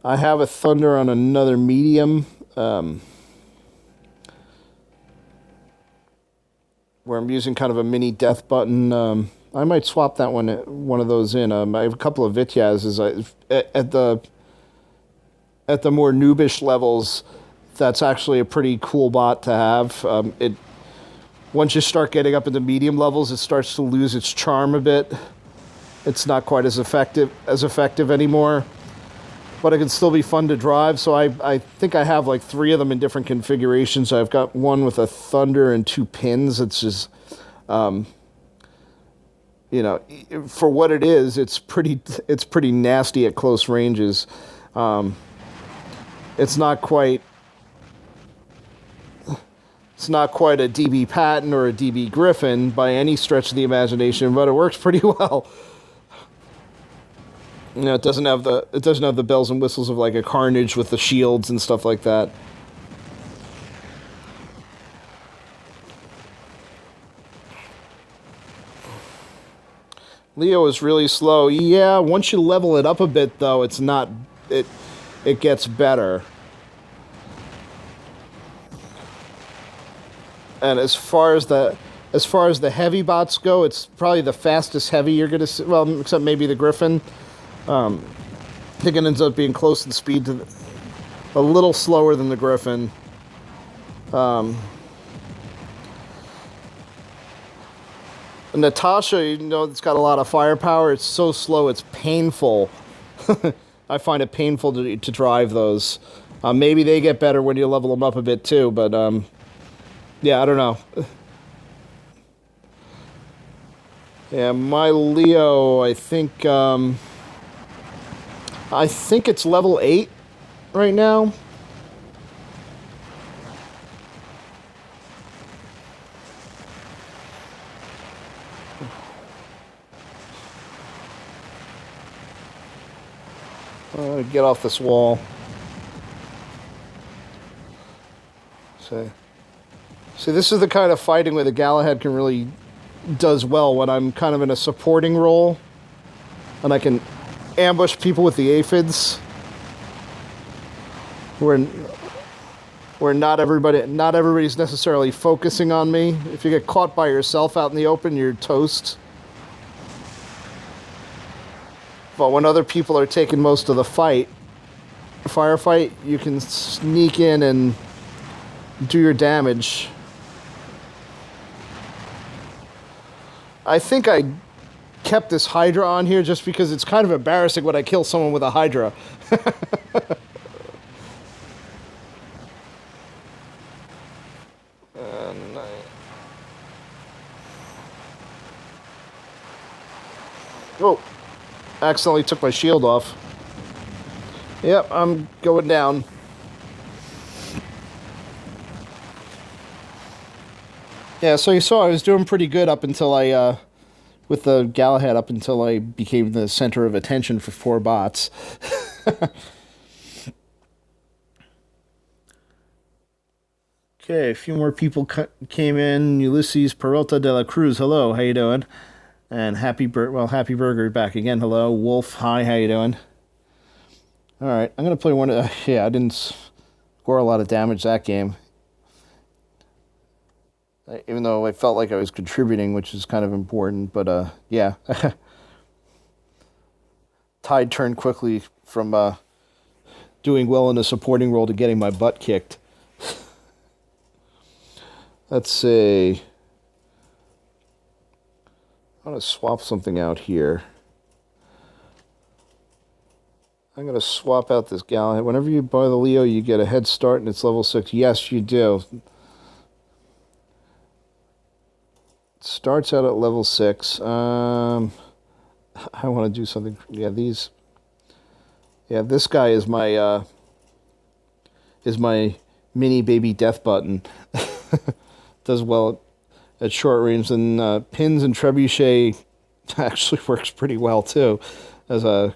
Speaker 1: have a Thunder on another medium, where I'm using kind of a mini death button. I might swap that one of those in. I have a couple of Vityazes. At the more noobish levels, that's actually a pretty cool bot to have. Once you start getting up into medium levels, it starts to lose its charm a bit. It's not quite as effective anymore, but it can still be fun to drive. So I think I have like 3 of them in different configurations. I've got one with a Thunder and 2 pins. It's just, for what it is, it's pretty nasty at close ranges. It's not quite a DB Patton or a DB Griffin by any stretch of the imagination, but it works pretty well. It doesn't have the bells and whistles of like a Carnage with the shields and stuff like that. Leo is really slow. Yeah, once you level it up a bit though, it gets better. And as far as the heavy bots go, it's probably the fastest heavy you're going to see. Well, except maybe the Griffin. I think it ends up being close in speed to a little slower than the Griffin. Natasha, it's got a lot of firepower. It's so slow, it's painful. I find it painful to drive those. Maybe they get better when you level them up a bit too, but yeah, I don't know. Yeah, my Leo, I think it's level 8 right now. Get off this wall. See, this is the kind of fighting where the Galahad can really does well when I'm kind of in a supporting role, and I can ambush people with the aphids. Where not everybody's necessarily focusing on me. If you get caught by yourself out in the open, you're toast. But when other people are taking most of the firefight, you can sneak in and do your damage. I think I kept this Hydra on here just because it's kind of embarrassing when I kill someone with a Hydra. Oh, accidentally took my shield off. Yep, I'm going down. Yeah, so you saw I was doing pretty good up until with the Galahad, up until I became the center of attention for 4 bots. Okay, a few more people came in. Ulysses Peralta de la Cruz, hello, how you doing? And Happy Burger back again, hello. Wolf, hi, how you doing? All right, I'm gonna play one. Yeah, I didn't score a lot of damage that game, even though I felt like I was contributing, which is kind of important. But yeah, tide turned quickly from doing well in a supporting role to getting my butt kicked. Let's see. I'm going to swap something out here. I'm going to swap out this Galahad. Whenever you buy the Leo, you get a head start and it's level 6. Yes, you do. It starts out at level 6. I want to do something. Yeah, these. Yeah, this guy is my mini baby death button. Does well at short range, and pins and trebuchet actually works pretty well too, as a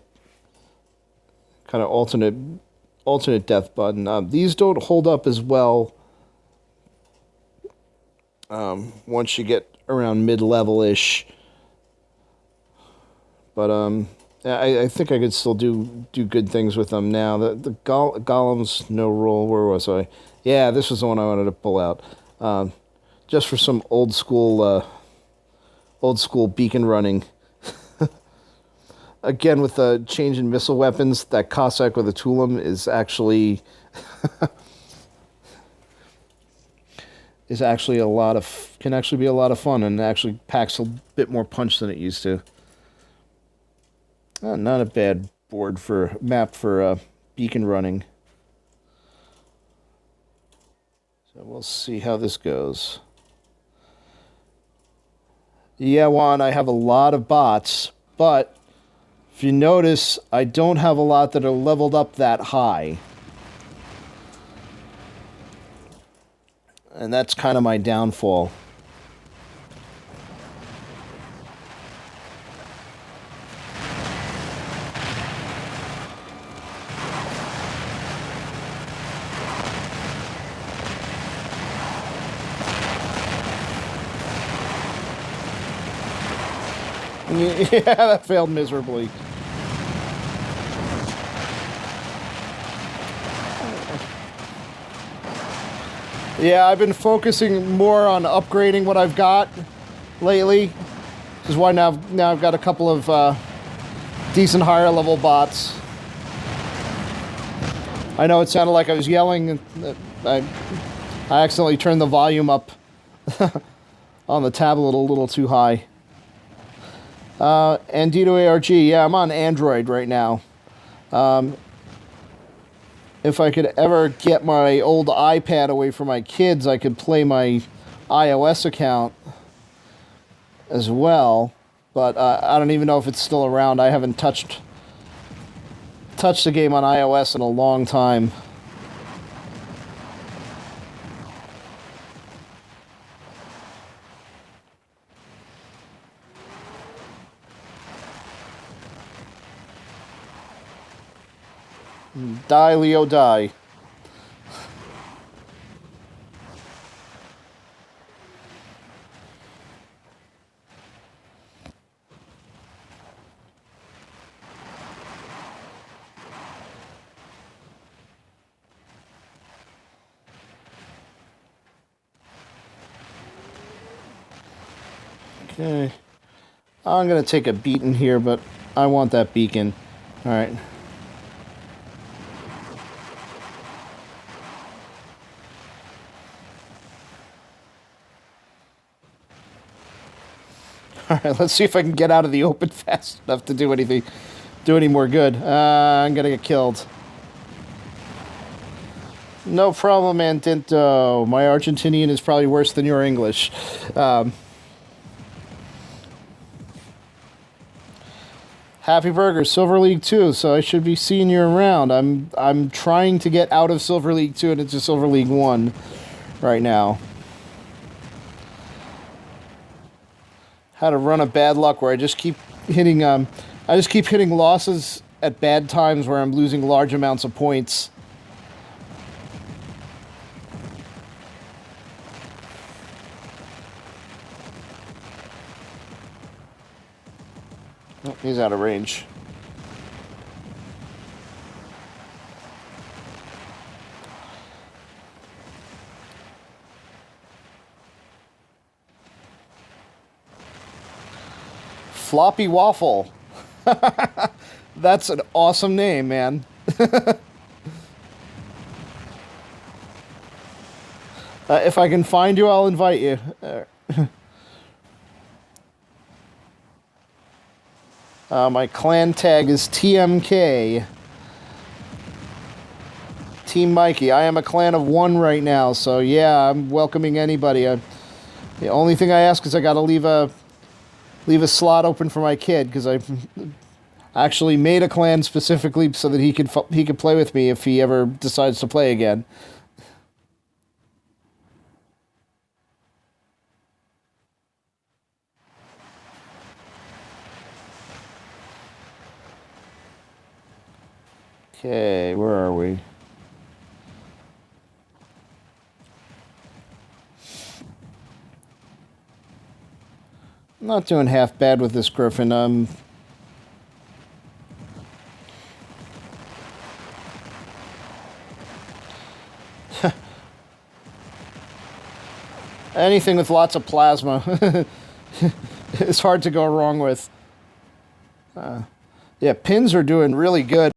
Speaker 1: kind of alternate death button. These don't hold up as well once you get around mid-level ish, but I think I could still do good things with them now. The golems, no roll. Where was I? Yeah, this was the one I wanted to pull out. Just for some old school beacon running. Again, with the change in missile weapons, that Cossack with a Tulum is actually can actually be a lot of fun, and actually packs a bit more punch than it used to. Not a bad map for beacon running. So we'll see how this goes. Yeah, Juan, I have a lot of bots, but if you notice, I don't have a lot that are leveled up that high. And that's kind of my downfall. Yeah, that failed miserably. Yeah, I've been focusing more on upgrading what I've got lately. Which is why now I've got a couple of decent higher level bots. I know it sounded like I was yelling. I accidentally turned the volume up on the tablet a little too high. Andito ARG, yeah, I'm on Android right now. If I could ever get my old iPad away from my kids, I could play my iOS account as well. But I don't even know if it's still around. I haven't touched the game on iOS in a long time. Die, Leo, die. Okay. I'm going to take a beating here, but I want that beacon. All right. All right, let's see if I can get out of the open fast enough to do anything, do any more good. I'm going to get killed. No problem, Antinto. My Argentinian is probably worse than your English. Happy Burger, Silver League 2, so I should be seeing you around. I'm trying to get out of Silver League 2 and into Silver League 1 right now. Had a run of bad luck where I just keep hitting losses at bad times where I'm losing large amounts of points. Oh, he's out of range. Floppy Waffle. That's an awesome name, man. If I can find you, I'll invite you. My clan tag is TMK. Team Mikey. I am a clan of 1 right now, so yeah, I'm welcoming anybody. The only thing I ask is I gotta leave a slot open for my kid, because I actually made a clan specifically so that he could play with me if he ever decides to play again. Okay, where are we? Not doing half bad with this Griffin. Anything with lots of plasma is hard to go wrong with. Yeah, pins are doing really good.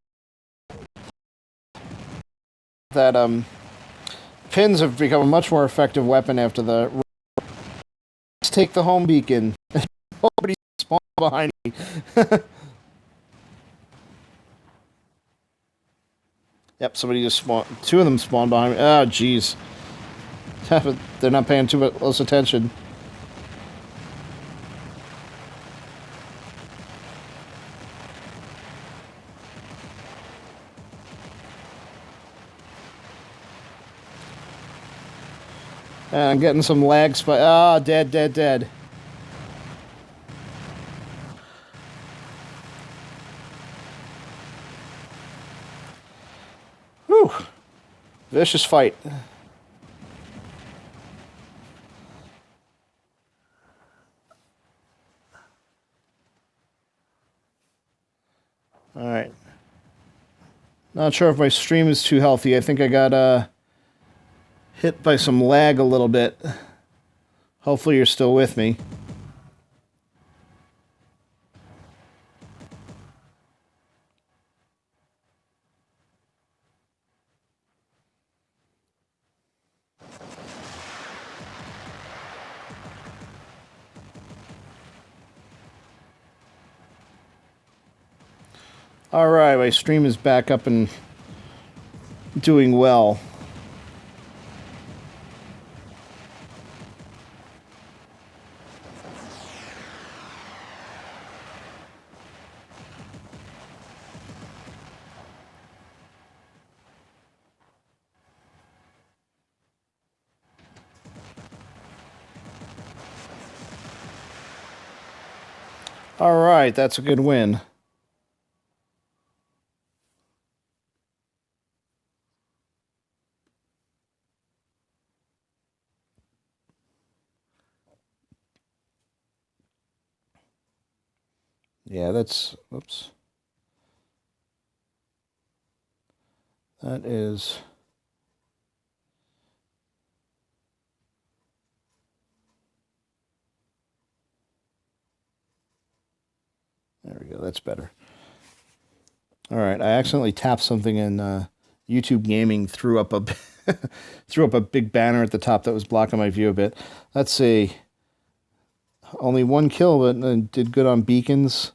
Speaker 1: That pins have become a much more effective weapon after the. Let's take the home beacon. Nobody spawned behind me. Yep, somebody just spawned. 2 of them spawned behind me. Oh, jeez. They're not paying too much close attention. I'm getting some lag spike. Ah, dead, dead, dead. Whew. Vicious fight. Alright. Not sure if my stream is too healthy. I think I got hit by some lag a little bit. Hopefully you're still with me. Alright, my stream is back up and doing well. Alright, that's a good win. Yeah, that's, oops. That is, there we go, that's better. All right, I accidentally tapped something in YouTube Gaming, threw up a threw up a big banner at the top that was blocking my view a bit. Let's see. Only one kill, but did good on beacons.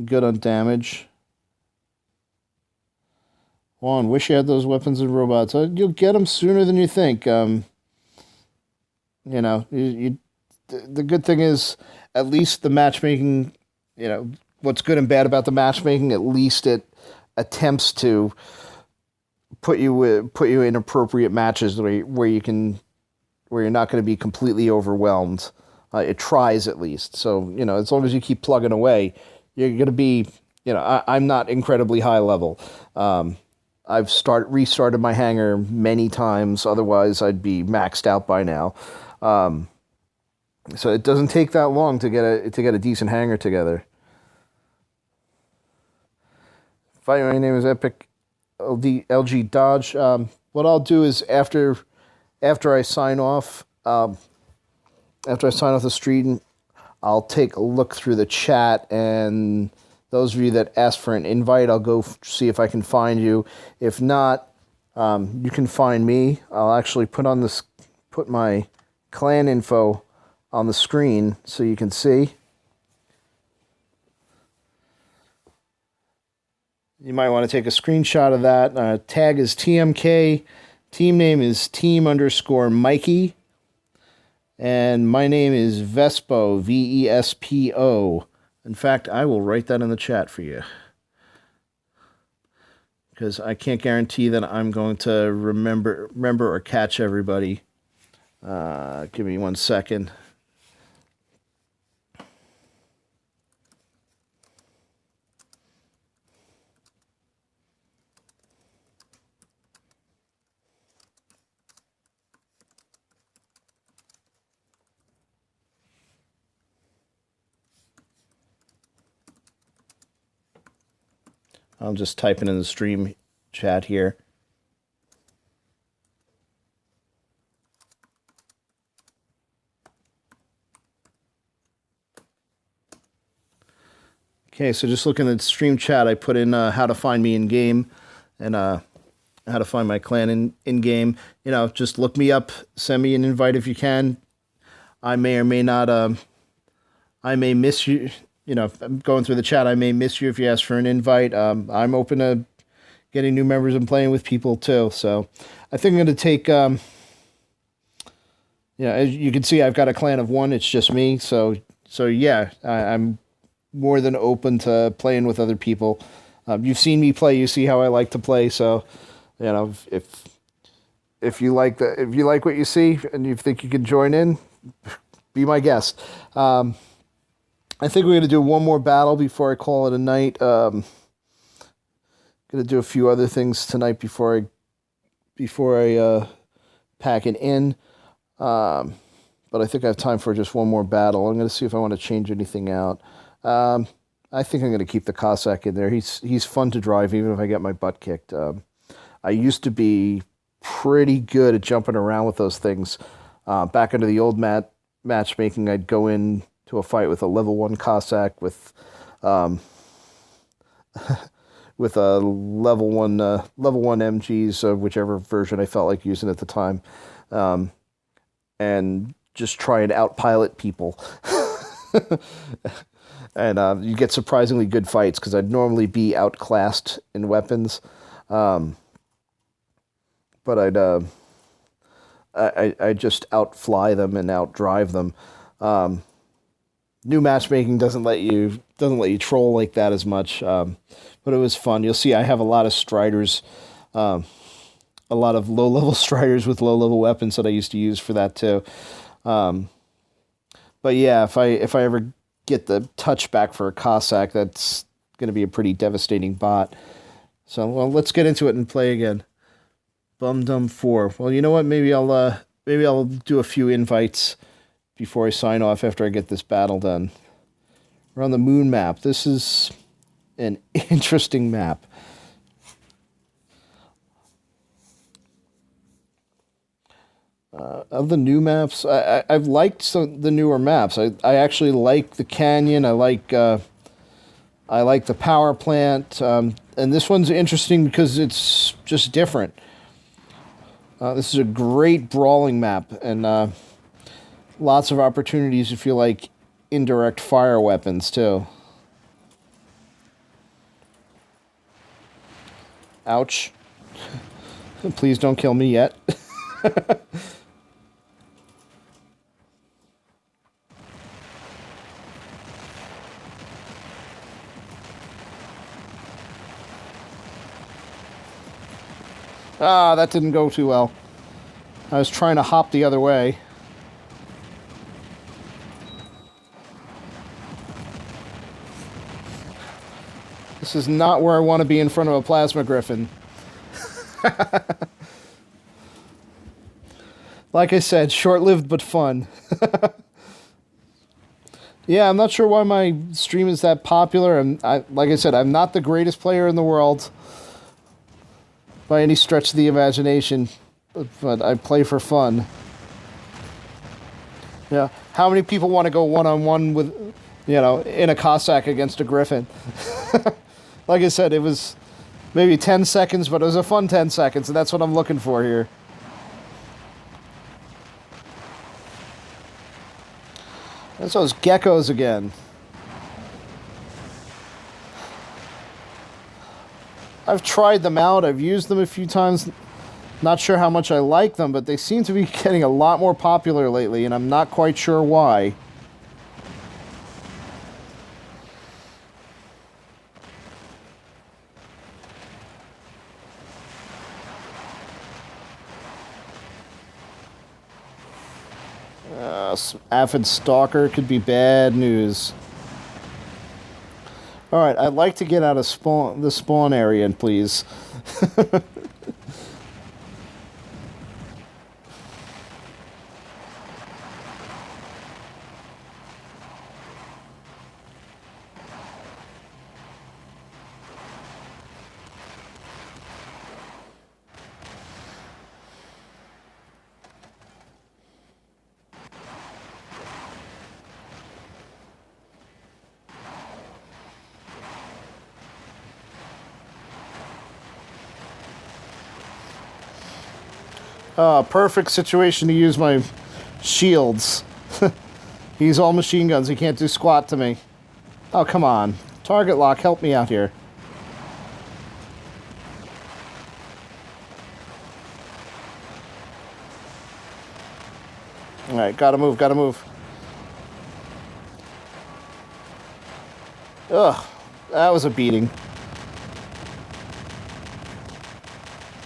Speaker 1: Good on damage. Juan, wish you had those weapons and robots. You'll get them sooner than you think. You know, the good thing is, at least the matchmaking, you know, what's good and bad about the matchmaking, at least it attempts to put you in appropriate matches where you're not going to be completely overwhelmed. It tries at least. So, you know, as long as you keep plugging away, you're going to be, you know, I'm not incredibly high level. I've restarted my hangar many times. Otherwise, I'd be maxed out by now. So it doesn't take that long to get a decent hangar together. My name is Epic LG Dodge. What I'll do is after I sign off, the stream, I'll take a look through the chat, and those of you that asked for an invite, I'll go see if I can find you. If not, you can find me. I'll actually put my clan info on the screen so you can see. You might want to take a screenshot of that. Tag is TMK. Team name is team_Mikey. And my name is Vespo, Vespo. In fact, I will write that in the chat for you, because I can't guarantee that I'm going to remember or catch everybody. Give me 1 second. I'm just typing in the stream chat here. Okay, so just looking at the stream chat, I put in how to find me in game and how to find my clan in game. You know, just look me up, send me an invite if you can. I may or may not. I may miss you. You know, I'm going through the chat. I may miss you if you ask for an invite. I'm open to getting new members and playing with people too. So I think I'm going to take, yeah, as you can see, I've got a clan of 1. It's just me. So yeah, I'm more than open to playing with other people. You've seen me play. You see how I like to play. So, you know, if you like what you see and you think you can join in, be my guest. I think we're going to do one more battle before I call it a night. Going to do a few other things tonight before I pack it in. But I think I have time for just one more battle. I'm going to see if I want to change anything out. I think I'm going to keep the Cossack in there. He's fun to drive, even if I get my butt kicked. I used to be pretty good at jumping around with those things. Back into the old matchmaking, I'd go in to a fight with a level 1 Cossack with a level 1 MGs, whichever version I felt like using at the time, and just try and outpilot people. And you get surprisingly good fights because I'd normally be outclassed in weapons, but I just outfly them and outdrive them. New matchmaking doesn't let you troll like that as much, but it was fun. You'll see I have a lot of striders, a lot of low-level striders with low-level weapons that I used to use for that too. But yeah, if I ever get the touchback for a Cossack, that's going to be a pretty devastating bot. So, well, let's get into it and play again. Bum Dum 4. Well, you know what? Maybe I'll do a few invites before I sign off after I get this battle done. We're on the moon map. This is an interesting map. Of the new maps, I've liked the newer maps. I actually like the canyon. I like the power plant. And this one's interesting because it's just different. This is a great brawling map, and lots of opportunities if you like indirect fire weapons too. Ouch. Please don't kill me yet. Ah, that didn't go too well. I was trying to hop the other way. This is not where I want to be in front of a plasma griffin. Like I said, short-lived but fun. Yeah, I'm not sure why my stream is that popular. Like I said, I'm not the greatest player in the world by any stretch of the imagination, but I play for fun. Yeah, how many people want to go one-on-one with, in a Cossack against a Griffin? Like I said, it was maybe 10 seconds, but it was a fun 10 seconds, and that's what I'm looking for here. That's those geckos again. I've tried them out. I've used them a few times. Not sure how much I like them, but they seem to be getting a lot more popular lately, and I'm not quite sure why. Aphid Stalker could be bad news. Alright, I'd like to get out of the spawn area, please. Perfect situation to use my shields. He's all machine guns. He can't do squat to me. Oh, come on. Target lock, help me out here. Alright, gotta move, gotta move. Ugh, that was a beating.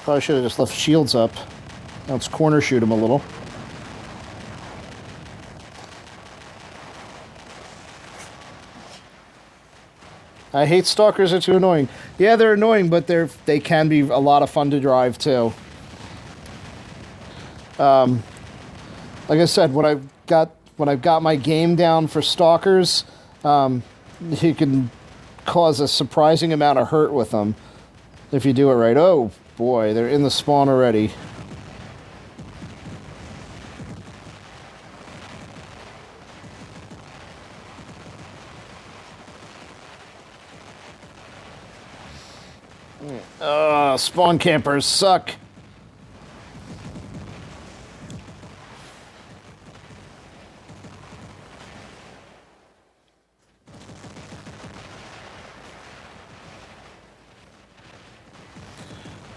Speaker 1: Probably should have just left shields up. Let's corner shoot him a little. I hate stalkers, they're too annoying. Yeah, they're annoying, but they can be a lot of fun to drive too. Like I said, when I've got my game down for stalkers, you can cause a surprising amount of hurt with them if you do it right. Oh boy, they're in the spawn already. Spawn campers suck.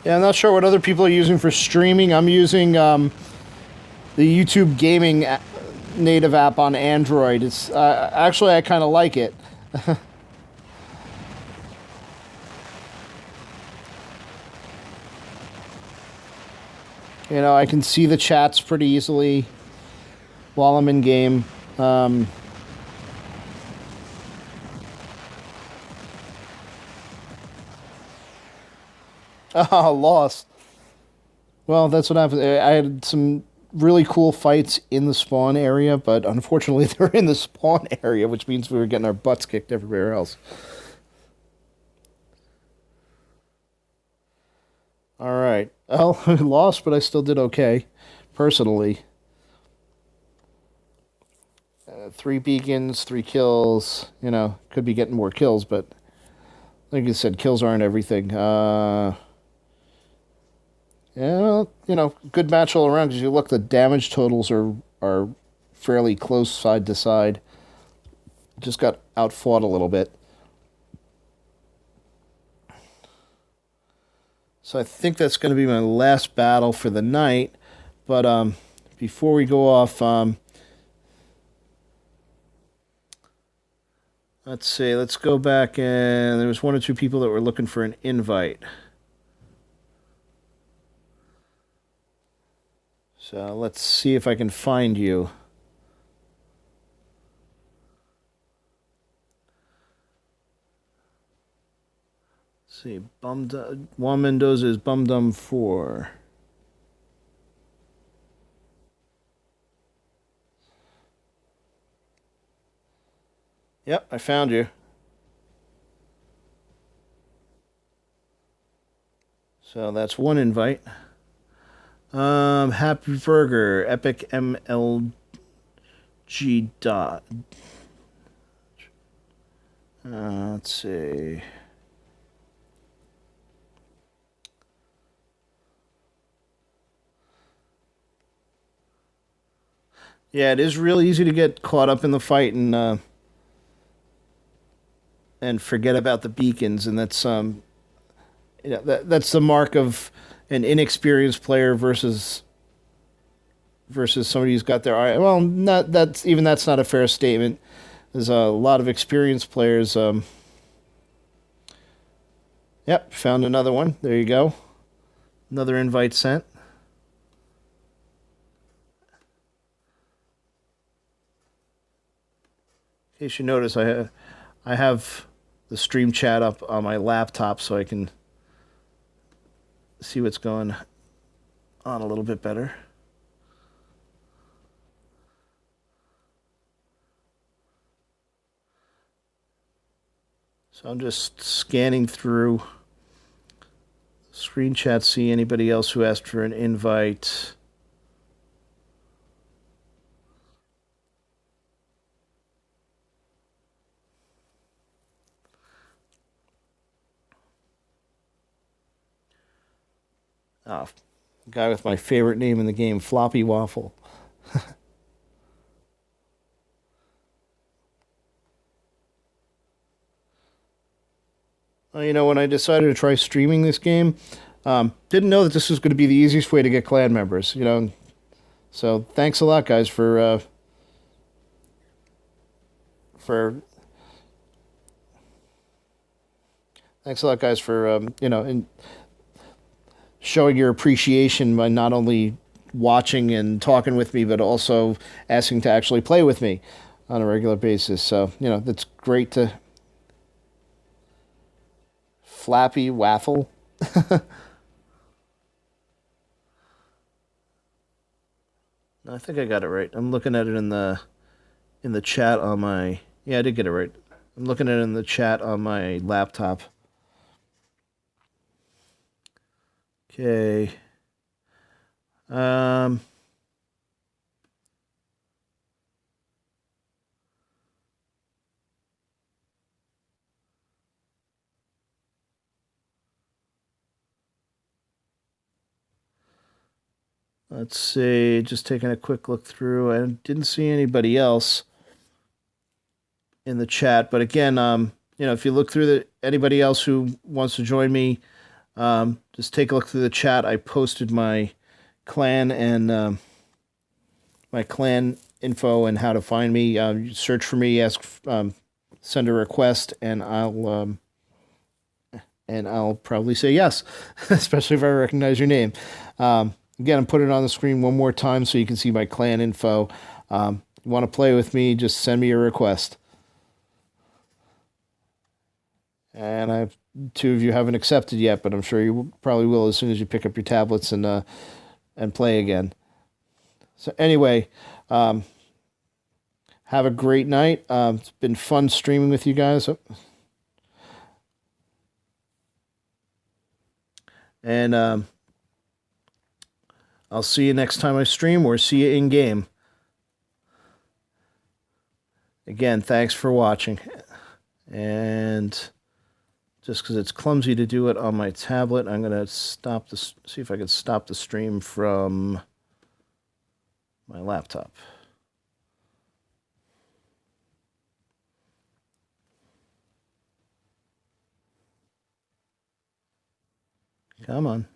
Speaker 1: Yeah, I'm not sure what other people are using for streaming. I'm using the YouTube gaming native app on Android. It's actually, I kind of like it. I can see the chats pretty easily while I'm in game. Oh, lost. Well, that's what happened. I had some really cool fights in the spawn area, but unfortunately they're in the spawn area, which means we were getting our butts kicked everywhere else. All right. Well, I lost, but I still did okay, personally. 3 beacons, 3 kills. Could be getting more kills, but like you said, kills aren't everything. Yeah, well, good match all around because you look, the damage totals are fairly close side to side. Just got outfought a little bit. So I think that's going to be my last battle for the night. But before we go off, let's see. Let's go back, and there was 1 or 2 people that were looking for an invite. So let's see if I can find you. Let's see, Juan Mendoza is Bum 4. Yep, I found you. So that's 1 invite. Happy Burger, Epic MLG dot. Let's see. Yeah, it is really easy to get caught up in the fight and forget about the beacons, and that's that's the mark of an inexperienced player versus somebody who's got their eye. Well, that's not a fair statement. There's a lot of experienced players. Yep, found another one. There you go. Another invite sent. In case you notice, I have the stream chat up on my laptop so I can see what's going on a little bit better. So I'm just scanning through screen chat, see anybody else who asked for an invite. Oh, guy with my favorite name in the game, Floppy Waffle. Well, when I decided to try streaming this game, didn't know that this was going to be the easiest way to get clan members. So thanks a lot, guys, for thanks a lot, guys, for showing your appreciation by not only watching and talking with me, but also asking to actually play with me on a regular basis. So, that's great to... Flappy Waffle. I think I got it right. I'm looking at it in the chat on my... Yeah, I did get it right. I'm looking at it in the chat on my laptop. Okay. Let's see, just taking a quick look through. I didn't see anybody else in the chat, but again, if you look through anybody else who wants to join me, just take a look through the chat. I posted my clan and my clan info and how to find me. You search for me, send a request, and I'll probably say yes, especially if I recognize your name. Again, I'm putting it on the screen one more time so you can see my clan info. You want to play with me, just send me a request. And 2 of you haven't accepted yet, but I'm sure you probably will as soon as you pick up your tablets and play again. So anyway, have a great night. It's been fun streaming with you guys. And I'll see you next time I stream or see you in game. Again, thanks for watching. And just because it's clumsy to do it on my tablet, I'm going to stop this, see if I can stop the stream from my laptop. Come on.